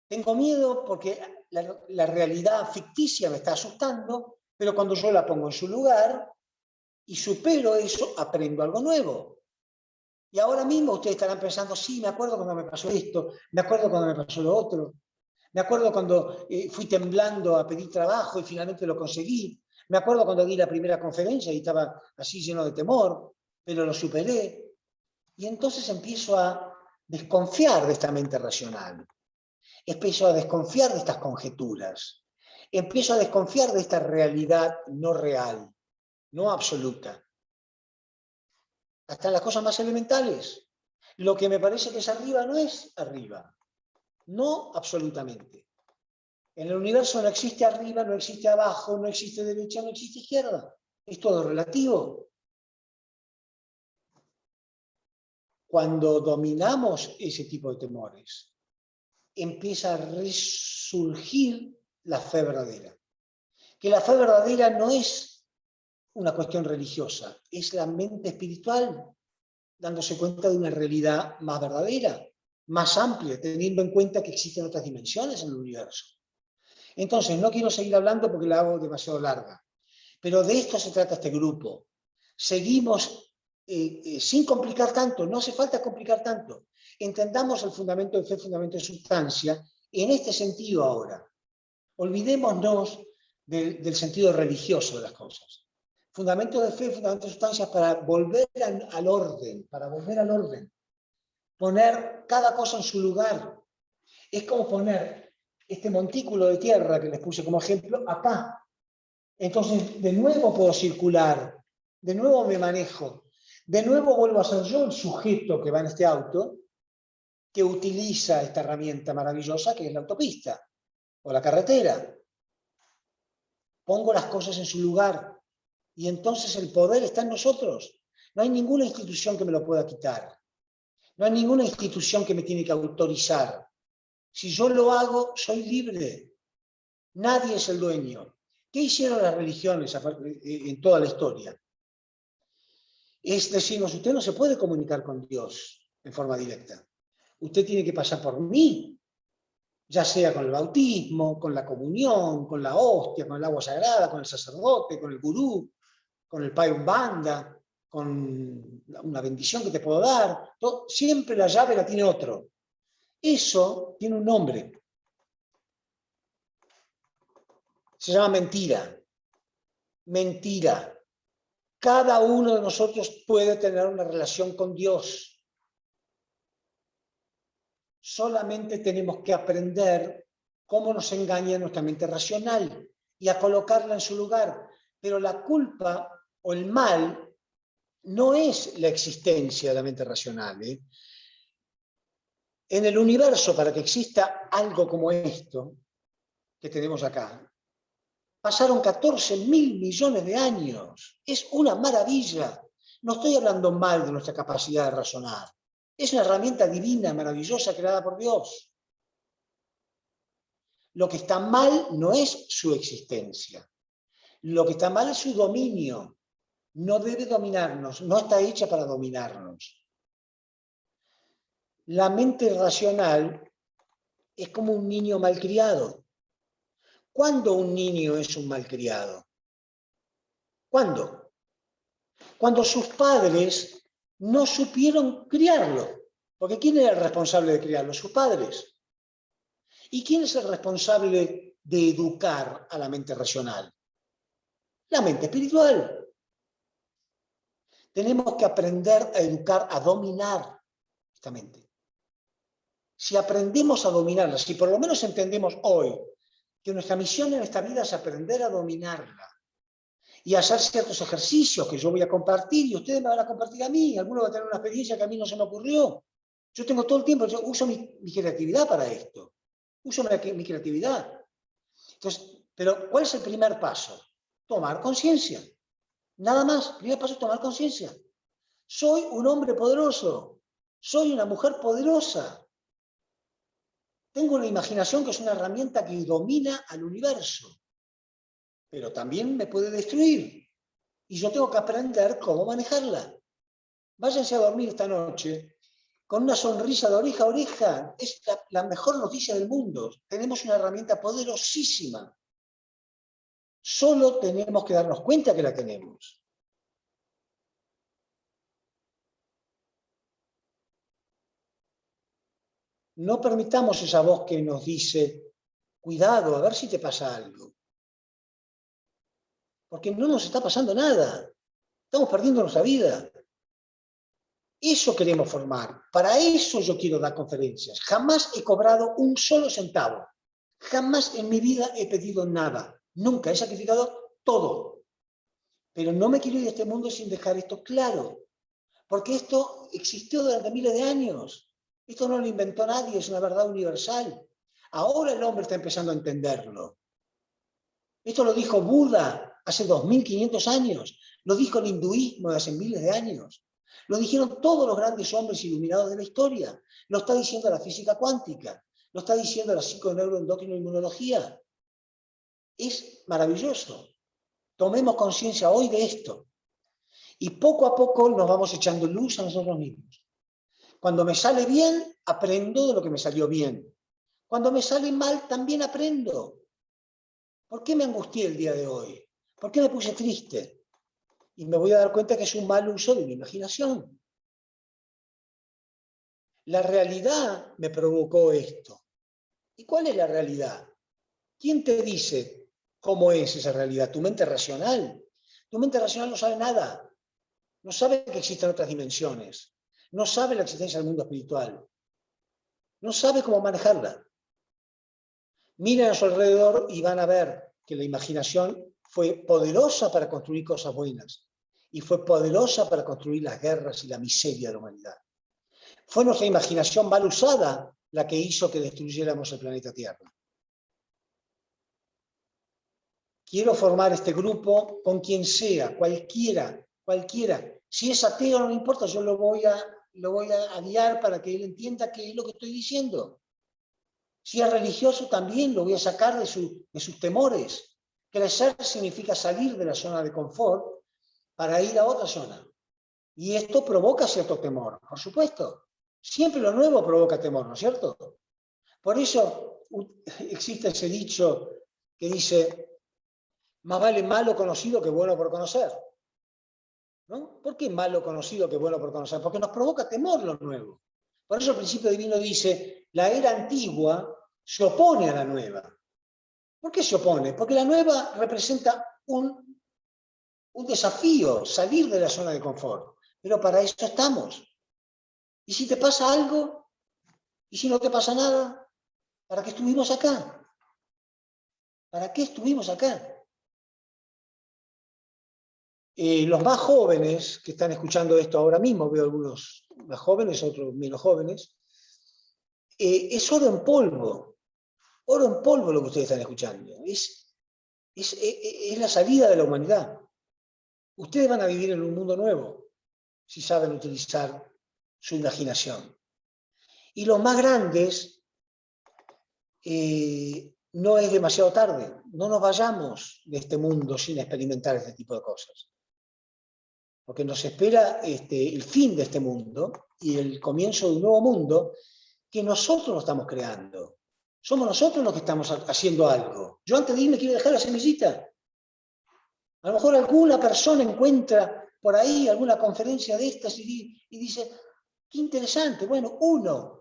Tengo miedo porque la realidad ficticia me está asustando, pero cuando yo la pongo en su lugar y supero eso, aprendo algo nuevo. Y ahora mismo ustedes estarán pensando, sí, me acuerdo cuando me pasó esto, me acuerdo cuando me pasó lo otro, me acuerdo cuando fui temblando a pedir trabajo y finalmente lo conseguí, me acuerdo cuando di la primera conferencia y estaba así lleno de temor, pero lo superé. Y entonces empiezo a desconfiar de esta mente racional, empiezo a desconfiar de estas conjeturas, empiezo a desconfiar de esta realidad no real, no absoluta. Hasta en las cosas más elementales. Lo que me parece que es arriba no es arriba. No absolutamente. En el universo no existe arriba, no existe abajo, no existe derecha, no existe izquierda. Es todo relativo. Cuando dominamos ese tipo de temores, empieza a resurgir la fe verdadera. Que la fe verdadera no es una cuestión religiosa, es la mente espiritual dándose cuenta de una realidad más verdadera, más amplia, teniendo en cuenta que existen otras dimensiones en el universo. Entonces, no quiero seguir hablando porque la hago demasiado larga, pero de esto se trata este grupo. Seguimos sin complicar tanto, no hace falta complicar tanto. Entendamos el fundamento de fe, fundamento de sustancia, en este sentido ahora. Olvidémonos del sentido religioso de las cosas. Fundamento de fe, fundamento de sustancia para volver al orden, Poner cada cosa en su lugar. Es como poner este montículo de tierra que les puse como ejemplo acá. Entonces, de nuevo puedo circular, de nuevo me manejo, de nuevo vuelvo a ser yo el sujeto que va en este auto, que utiliza esta herramienta maravillosa que es la autopista o la carretera. Pongo las cosas en su lugar. Y entonces el poder está en nosotros. No hay ninguna institución que me lo pueda quitar. No hay ninguna institución que me tiene que autorizar. Si yo lo hago, soy libre. Nadie es el dueño. ¿Qué hicieron las religiones en toda la historia? Es decirnos, usted no se puede comunicar con Dios en forma directa. Usted tiene que pasar por mí, ya sea con el bautismo, con la comunión, con la hostia, con el agua sagrada, con el sacerdote, con el gurú, con el Pai Umbanda, con una bendición que te puedo dar. Siempre la llave la tiene otro. Eso tiene un nombre. Se llama mentira. Mentira. Cada uno de nosotros puede tener una relación con Dios. Solamente tenemos que aprender cómo nos engaña nuestra mente racional y a colocarla en su lugar. Pero la culpa o el mal no es la existencia de la mente racional. En el universo, para que exista algo como esto que tenemos acá, pasaron 14.000 millones de años. Es una maravilla. No estoy hablando mal de nuestra capacidad de razonar. Es una herramienta divina, maravillosa, creada por Dios. Lo que está mal no es su existencia. Lo que está mal es su dominio. No debe dominarnos, no está hecha para dominarnos. La mente racional es como un niño malcriado. ¿Cuándo un niño es un malcriado? ¿Cuándo? Cuando sus padres no supieron criarlo. Porque ¿quién era el responsable de criarlo? Sus padres. ¿Y quién es el responsable de educar a la mente racional? La mente espiritual. Tenemos que aprender a educar, a dominar esta mente. Si aprendemos a dominarla, si por lo menos entendemos hoy que nuestra misión en esta vida es aprender a dominarla y hacer ciertos ejercicios que yo voy a compartir y ustedes me van a compartir a mí, algunos van a tener una experiencia que a mí no se me ocurrió. Yo tengo todo el tiempo, yo uso mi creatividad para esto, uso mi creatividad. Entonces, pero ¿cuál es el primer paso? Tomar conciencia. Nada más. Primer paso es tomar conciencia. Soy un hombre poderoso. Soy una mujer poderosa. Tengo una imaginación que es una herramienta que domina al universo. Pero también me puede destruir. Y yo tengo que aprender cómo manejarla. Váyanse a dormir esta noche con una sonrisa de oreja a oreja. Es la mejor noticia del mundo. Tenemos una herramienta poderosísima. Solo tenemos que darnos cuenta que la tenemos. No permitamos esa voz que nos dice, cuidado, a ver si te pasa algo. Porque no nos está pasando nada. Estamos perdiendo nuestra vida. Eso queremos formar. Para eso yo quiero dar conferencias. Jamás he cobrado un solo centavo. Jamás en mi vida he pedido nada. Nunca he sacrificado todo. Pero no me quiero ir de este mundo sin dejar esto claro. Porque esto existió durante miles de años. Esto no lo inventó nadie, es una verdad universal. Ahora el hombre está empezando a entenderlo. Esto lo dijo Buda hace 2500 años. Lo dijo el hinduismo de hace miles de años. Lo dijeron todos los grandes hombres iluminados de la historia. Lo está diciendo la física cuántica. Lo está diciendo la psiconeuroendocrinoinmunología. Es maravilloso. Tomemos conciencia hoy de esto. Y poco a poco nos vamos echando luz a nosotros mismos. Cuando me sale bien, aprendo de lo que me salió bien. Cuando me sale mal, también aprendo. ¿Por qué me angustié el día de hoy? ¿Por qué me puse triste? Y me voy a dar cuenta que es un mal uso de mi imaginación. La realidad me provocó esto. ¿Y cuál es la realidad? ¿Quién te dice cómo es esa realidad? ¿Tu mente racional? Tu mente racional no sabe nada. No sabe que existen otras dimensiones. No sabe la existencia del mundo espiritual. No sabe cómo manejarla. Miren a su alrededor y van a ver que la imaginación fue poderosa para construir cosas buenas y fue poderosa para construir las guerras y la miseria de la humanidad. Fue nuestra imaginación mal usada la que hizo que destruyéramos el planeta Tierra. Quiero formar este grupo con quien sea, cualquiera. Si es ateo no me importa, yo lo voy a guiar para que él entienda qué es lo que estoy diciendo. Si es religioso también lo voy a sacar de sus temores. Crecer significa salir de la zona de confort para ir a otra zona. Y esto provoca cierto temor, por supuesto. Siempre lo nuevo provoca temor, ¿no es cierto? Por eso existe ese dicho que dice, más vale malo conocido que bueno por conocer. ¿No? ¿Por qué malo conocido que bueno por conocer? Porque nos provoca temor lo nuevo. Por eso el principio divino dice, la era antigua se opone a la nueva. ¿Por qué se opone? Porque la nueva representa un desafío, salir de la zona de confort. Pero para eso estamos. ¿Y si te pasa algo? ¿Y si no te pasa nada? ¿Para qué estuvimos acá? ¿Para qué estuvimos acá? Los más jóvenes que están escuchando esto ahora mismo, veo algunos más jóvenes, otros menos jóvenes, es oro en polvo. Oro en polvo lo que ustedes están escuchando. Es la salida de la humanidad. Ustedes van a vivir en un mundo nuevo si saben utilizar su imaginación. Y los más grandes, no es demasiado tarde. No nos vayamos de este mundo sin experimentar este tipo de cosas. Porque nos espera el fin de este mundo y el comienzo de un nuevo mundo que nosotros lo estamos creando. Somos nosotros los que estamos haciendo algo. Yo antes de irme quiero dejar la semillita. A lo mejor alguna persona encuentra por ahí alguna conferencia de estas y dice, qué interesante. Bueno,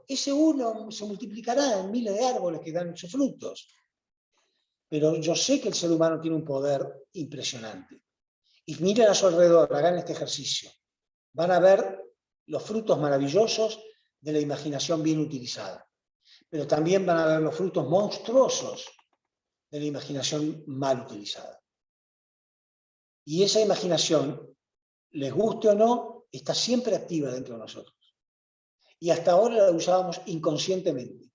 ese uno se multiplicará en miles de árboles que dan sus frutos. Pero yo sé que el ser humano tiene un poder impresionante. Y miren a su alrededor, hagan este ejercicio. Van a ver los frutos maravillosos de la imaginación bien utilizada. Pero también van a ver los frutos monstruosos de la imaginación mal utilizada. Y esa imaginación, les guste o no, está siempre activa dentro de nosotros. Y hasta ahora la usábamos inconscientemente.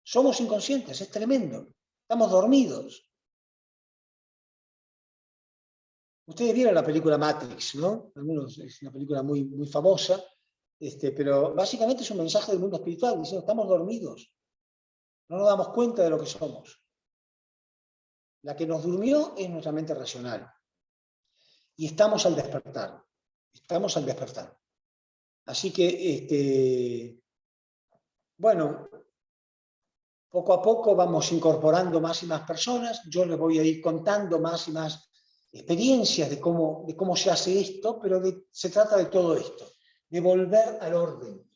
Somos inconscientes, es tremendo. Estamos dormidos. Ustedes vieron la película Matrix, ¿no? Algunos, es una película muy, muy famosa, pero básicamente es un mensaje del mundo espiritual, diciendo, estamos dormidos, no nos damos cuenta de lo que somos. La que nos durmió es nuestra mente racional. Y estamos al despertar. Estamos al despertar. Así que, bueno, poco a poco vamos incorporando más y más personas. Yo les voy a ir contando más y más experiencias de cómo se hace esto, pero se trata de todo esto, de volver al orden.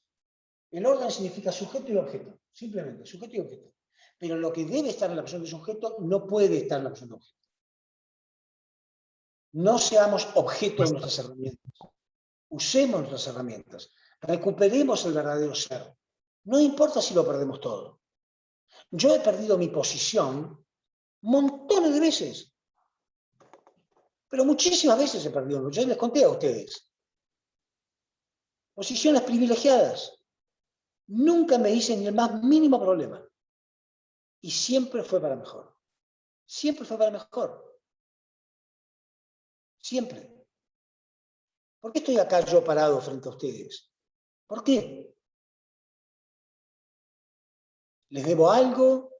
El orden significa sujeto y objeto, simplemente, sujeto y objeto. Pero lo que debe estar en la posición de sujeto no puede estar en la posición de objeto. No seamos objeto de nuestras herramientas. Usemos nuestras herramientas. Recuperemos el verdadero ser. No importa si lo perdemos todo. Yo he perdido mi posición montones de veces. Pero muchísimas veces he perdido. Yo les conté a ustedes. Posiciones privilegiadas. Nunca me hice ni el más mínimo problema. Y siempre fue para mejor. Siempre fue para mejor. Siempre. ¿Por qué estoy acá yo parado frente a ustedes? ¿Por qué? ¿Les debo algo?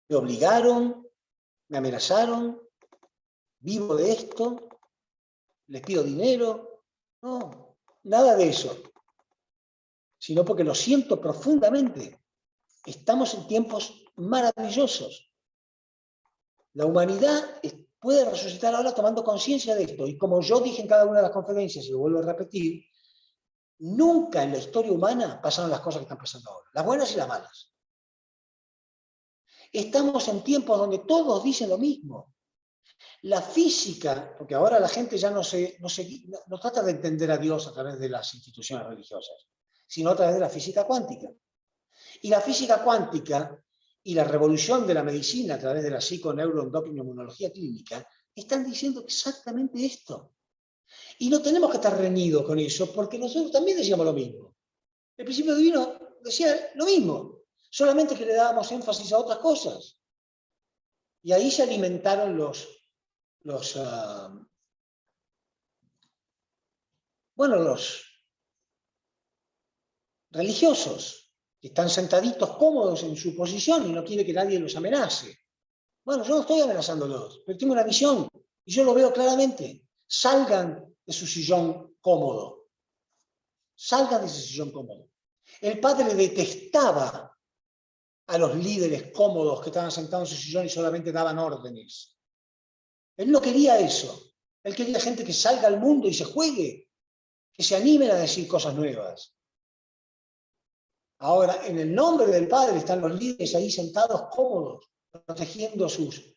¿Me obligaron? ¿Me amenazaron? ¿Vivo de esto? ¿Les pido dinero? No, nada de eso. Sino porque lo siento profundamente. Estamos en tiempos maravillosos. La humanidad puede resucitar ahora tomando conciencia de esto. Y como yo dije en cada una de las conferencias, y lo vuelvo a repetir, nunca en la historia humana pasaron las cosas que están pasando ahora. Las buenas y las malas. Estamos en tiempos donde todos dicen lo mismo. La física, porque ahora la gente ya no trata de entender a Dios a través de las instituciones religiosas, sino a través de la física cuántica. Y la física cuántica y la revolución de la medicina a través de la psiconeuroendocrinoinmunología clínica están diciendo exactamente esto. Y no tenemos que estar reñidos con eso, porque nosotros también decíamos lo mismo. El principio divino decía lo mismo, solamente que le dábamos énfasis a otras cosas. Y ahí se alimentaron los religiosos, que están sentaditos cómodos en su posición y no quiere que nadie los amenace. Bueno, yo no estoy amenazándolos, pero tengo una visión y yo lo veo claramente. Salgan de su sillón cómodo. Salgan de ese sillón cómodo. El padre detestaba a los líderes cómodos que estaban sentados en su sillón y solamente daban órdenes. Él no quería eso. Él quería gente que salga al mundo y se juegue, que se animen a decir cosas nuevas. Ahora, en el nombre del Padre están los líderes ahí sentados cómodos, protegiendo sus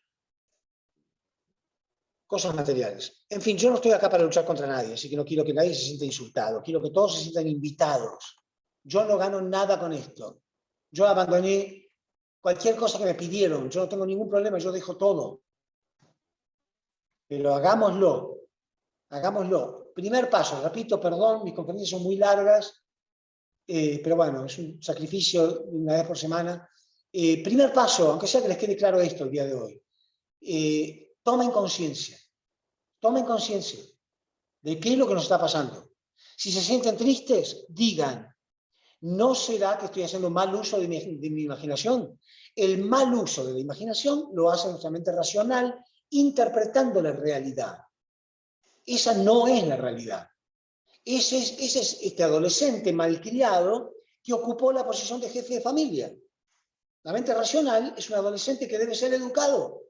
cosas materiales. En fin, yo no estoy acá para luchar contra nadie, así que no quiero que nadie se sienta insultado. Quiero que todos se sientan invitados. Yo no gano nada con esto. Yo abandoné cualquier cosa que me pidieron. Yo no tengo ningún problema, yo dejo todo. Pero hagámoslo. Hagámoslo. Primer paso, repito, perdón, mis conferencias son muy largas, pero bueno, es un sacrificio una vez por semana. Primer paso, aunque sea que les quede claro esto el día de hoy, tomen conciencia de qué es lo que nos está pasando. Si se sienten tristes, digan, ¿no será que estoy haciendo mal uso de mi imaginación? El mal uso de la imaginación lo hace nuestra mente racional interpretando la realidad. Esa no es la realidad. Ese es este adolescente malcriado que ocupó la posición de jefe de familia. La mente racional es un adolescente que debe ser educado,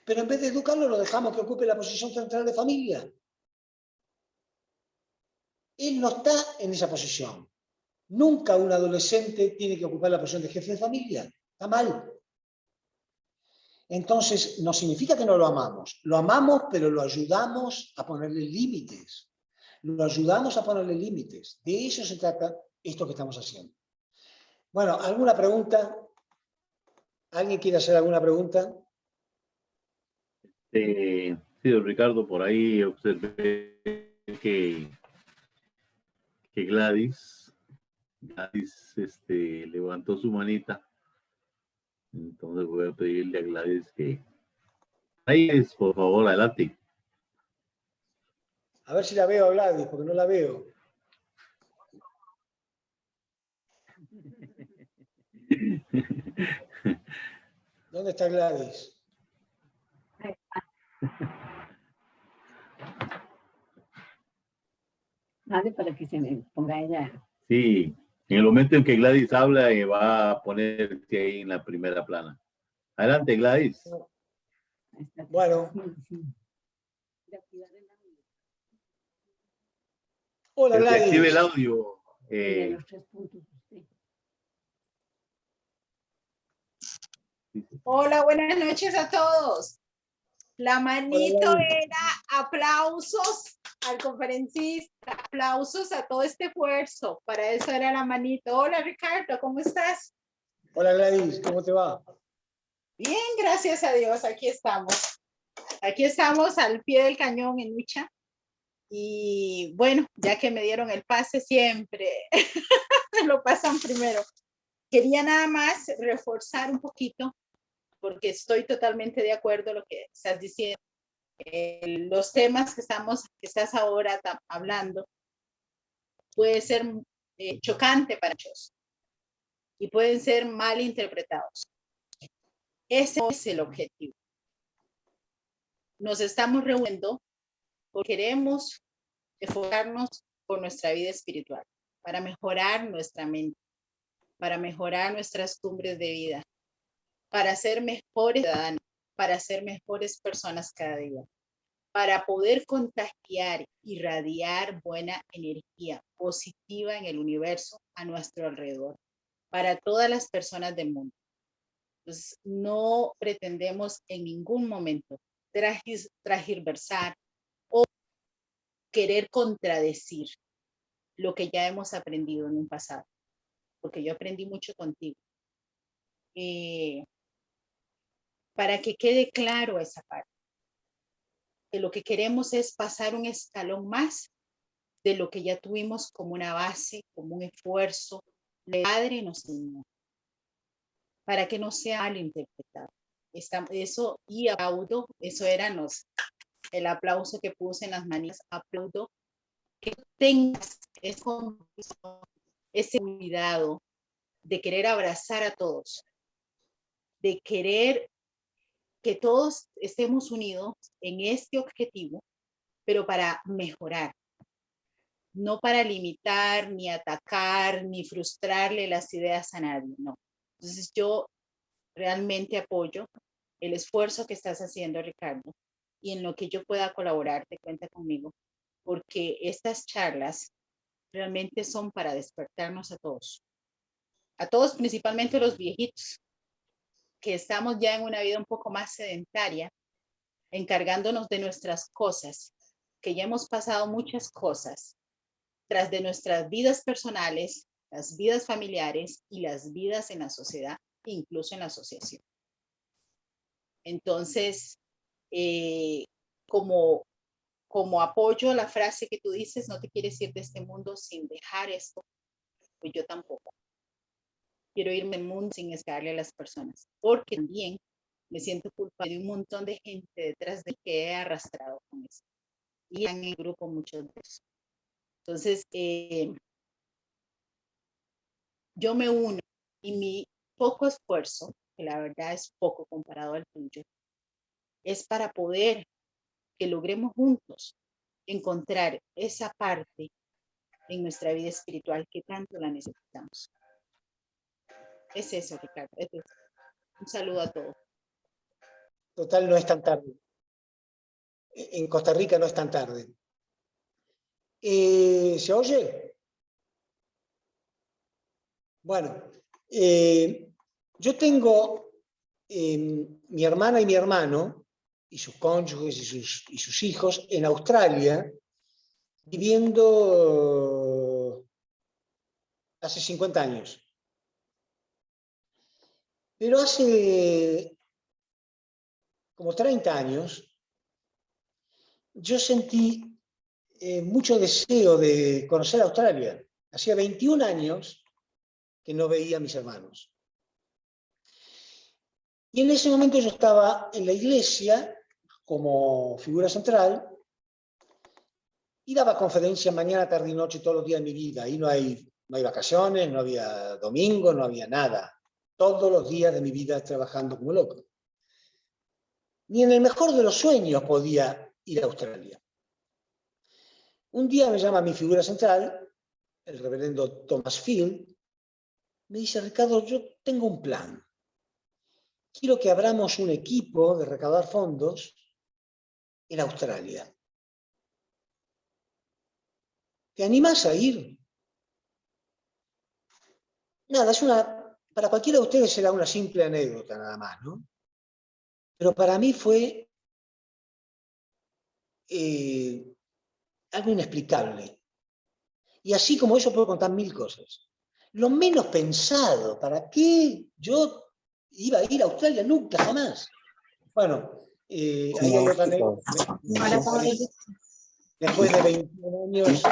pero en vez de educarlo lo dejamos que ocupe la posición central de familia. Él no está en esa posición. Nunca un adolescente tiene que ocupar la posición de jefe de familia. Está mal. Entonces, no significa que no lo amamos. Lo amamos, pero lo ayudamos a ponerle límites. Lo ayudamos a ponerle límites. De eso se trata esto que estamos haciendo. Bueno, ¿alguna pregunta? ¿Alguien quiere hacer alguna pregunta? Sí, don Ricardo, por ahí observé que Gladys levantó su manita. Entonces voy a pedirle a Gladys que... Ahí es, por favor, adelante. A ver si la veo a Gladys, porque no la veo. ¿Dónde está Gladys? Para que se me ponga ella. Sí, en el momento en que Gladys habla, va a ponerse ahí en la primera plana. Adelante, Gladys. Bueno. Hola, Que se active el Gladys. audio. Hola, buenas noches a todos. La manito Hola, era aplausos al conferencista, aplausos a todo este esfuerzo. Para eso era la manito. Hola, Ricardo, ¿cómo estás? Hola, Gladys, ¿cómo te va? Bien, gracias a Dios, aquí estamos. Aquí estamos al pie del cañón en lucha. Y bueno, ya que me dieron el pase, siempre lo pasan primero. Quería nada más reforzar un poquito, porque estoy totalmente de acuerdo con lo que estás diciendo. Los temas que estás ahora hablando puede ser chocante para muchos y pueden ser mal interpretados. Ese es el objetivo. Nos estamos reuniendo porque queremos enfocarnos por nuestra vida espiritual, para mejorar nuestra mente, para mejorar nuestras costumbres de vida, para ser mejores ciudadanos, para ser mejores personas cada día, para poder contagiar, irradiar buena energía positiva en el universo a nuestro alrededor, para todas las personas del mundo. Entonces, no pretendemos en ningún momento transgiversar o querer contradecir lo que ya hemos aprendido en un pasado, porque yo aprendí mucho contigo. Para que quede claro esa parte, que lo que queremos es pasar un escalón más de lo que ya tuvimos como una base, como un esfuerzo, el Padre nos enseñó, para que no sea mal interpretado. Eso, y aplaudo, eso era el aplauso que puse en las manías, aplaudo que tengas ese cuidado de querer abrazar a todos, de querer que todos estemos unidos en este objetivo, pero para mejorar, no para limitar, ni atacar, ni frustrarle las ideas a nadie, no. Entonces yo realmente apoyo el esfuerzo que estás haciendo, Ricardo, y en lo que yo pueda colaborar, te cuenta conmigo, porque estas charlas realmente son para despertarnos a todos, principalmente los viejitos, que estamos ya en una vida un poco más sedentaria, encargándonos de nuestras cosas, que ya hemos pasado muchas cosas, tras de nuestras vidas personales, las vidas familiares y las vidas en la sociedad, incluso en la asociación. Entonces, como apoyo la frase que tú dices, no te quieres ir de este mundo sin dejar esto, pues yo tampoco. Quiero irme del mundo sin escarle a las personas, porque también me siento culpable de un montón de gente detrás de que he arrastrado con eso. Y en el grupo muchos de ellos. Entonces, yo me uno y mi poco esfuerzo, que la verdad es poco comparado al tuyo, es para poder que logremos juntos encontrar esa parte en nuestra vida espiritual que tanto la necesitamos. Es eso, Ricardo. Un saludo a todos. Total, no es tan tarde. En Costa Rica no es tan tarde. ¿Se oye? Bueno, yo tengo mi hermana y mi hermano, y sus cónyuges y sus hijos, en Australia, viviendo hace 50 años. Pero hace como 30 años, yo sentí mucho deseo de conocer Australia. Hacía 21 años que no veía a mis hermanos. Y en ese momento yo estaba en la iglesia como figura central Y daba conferencias mañana, tarde y noche todos los días de mi vida. Ahí no hay vacaciones, no había domingo, no había nada. Todos los días de mi vida trabajando como loco. Ni en el mejor de los sueños podía ir a Australia. Un día me llama mi figura central, el reverendo Thomas Field, me dice: Ricardo, yo tengo un plan. Quiero que abramos un equipo de recaudar fondos en Australia. ¿Te animás a ir? Nada, para cualquiera de ustedes será una simple anécdota nada más, ¿no? Pero para mí fue algo inexplicable. Y así como eso puedo contar 1000 cosas. Lo menos pensado, ¿para qué yo iba a ir a Australia? Nunca, jamás. Bueno, ahí hay otra anécdota. Después de 21 años,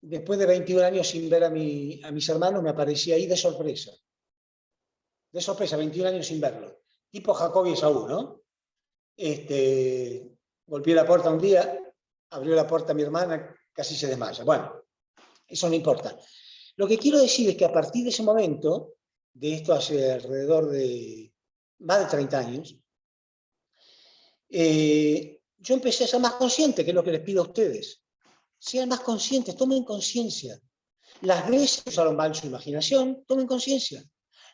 después de 21 años sin ver a mis hermanos, me aparecí ahí de sorpresa. De sorpresa, 21 años sin verlo. Tipo Jacob y Esaú, ¿no? Golpeé la puerta un día, abrió la puerta mi hermana, casi se desmaya. Bueno, eso no importa. Lo que quiero decir es que a partir de ese momento, de esto hace alrededor de más de 30 años, yo empecé a ser más consciente, que es lo que les pido a ustedes. Sean más conscientes, tomen conciencia. Las veces que usaron mal su imaginación, tomen conciencia.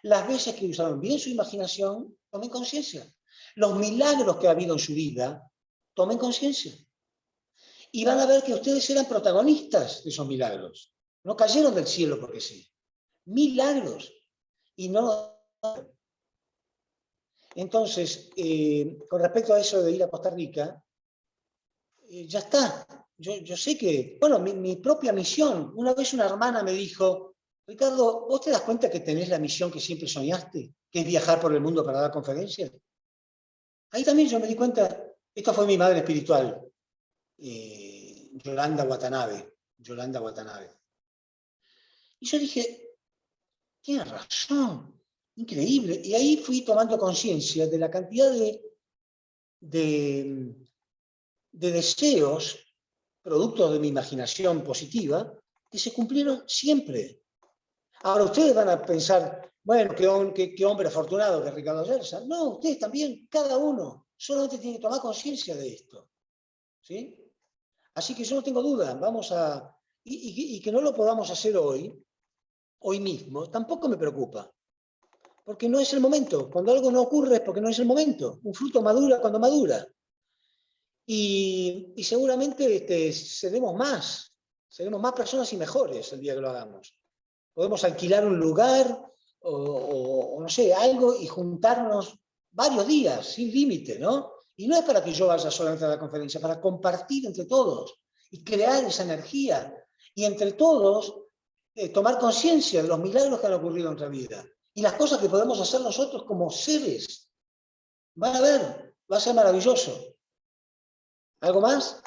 Las veces que usaron bien su imaginación, tomen conciencia. Los milagros que ha habido en su vida, tomen conciencia. Y van a ver que ustedes eran protagonistas de esos milagros. No cayeron del cielo porque sí. Milagros. Y no... Entonces, con respecto a eso de ir a Costa Rica, ya está. Yo sé que, bueno, mi propia misión. Una vez una hermana me dijo: Ricardo, ¿vos te das cuenta que tenés la misión que siempre soñaste? Que es viajar por el mundo para dar conferencias. Ahí también yo me di cuenta, esta fue mi madre espiritual, Yolanda Watanabe. Y yo dije, tienes razón, increíble. Y ahí fui tomando conciencia de la cantidad de deseos, productos de mi imaginación positiva, que se cumplieron siempre. Ahora ustedes van a pensar, bueno, qué hombre afortunado que es Ricardo Yerza. No, ustedes también, cada uno, solamente tiene que tomar conciencia de esto. ¿Sí? Así que yo no tengo duda, y que no lo podamos hacer hoy mismo, tampoco me preocupa. Porque no es el momento. Cuando algo no ocurre es porque no es el momento. Un fruto madura cuando madura. Y seguramente seremos más personas y mejores el día que lo hagamos. Podemos alquilar un lugar o no sé, algo y juntarnos varios días, sin límite, ¿no? Y no es para que yo vaya solamente a la conferencia, para compartir entre todos y crear esa energía. Y entre todos tomar conciencia de los milagros que han ocurrido en nuestra vida y las cosas que podemos hacer nosotros como seres. Van a ver, va a ser maravilloso. ¿Algo más?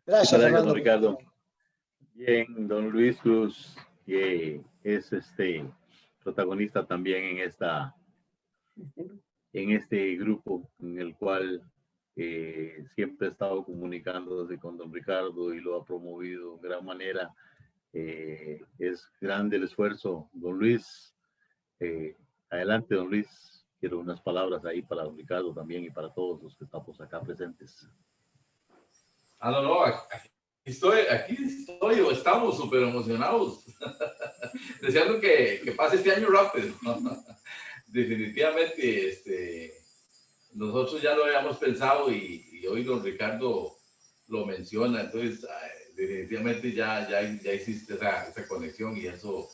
Gracias, Fernando. Ricardo. Bien, don Luis Cruz, que es protagonista también en este grupo en el cual siempre ha estado comunicándose con don Ricardo y lo ha promovido de gran manera. Es grande el esfuerzo. Don Luis, adelante, don Luis. Quiero unas palabras ahí para don Ricardo también y para todos los que estamos acá presentes. No, aquí estoy, estamos súper emocionados, deseando que pase este año rápido. Definitivamente, nosotros ya lo habíamos pensado y hoy don Ricardo lo menciona, entonces definitivamente ya existe esa conexión y eso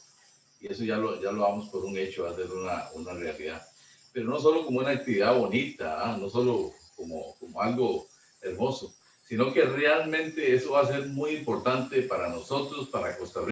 ya lo damos por un hecho, va a ser una realidad. Pero no solo como una actividad bonita, no solo como algo hermoso, sino que realmente eso va a ser muy importante para nosotros, para Costa Rica.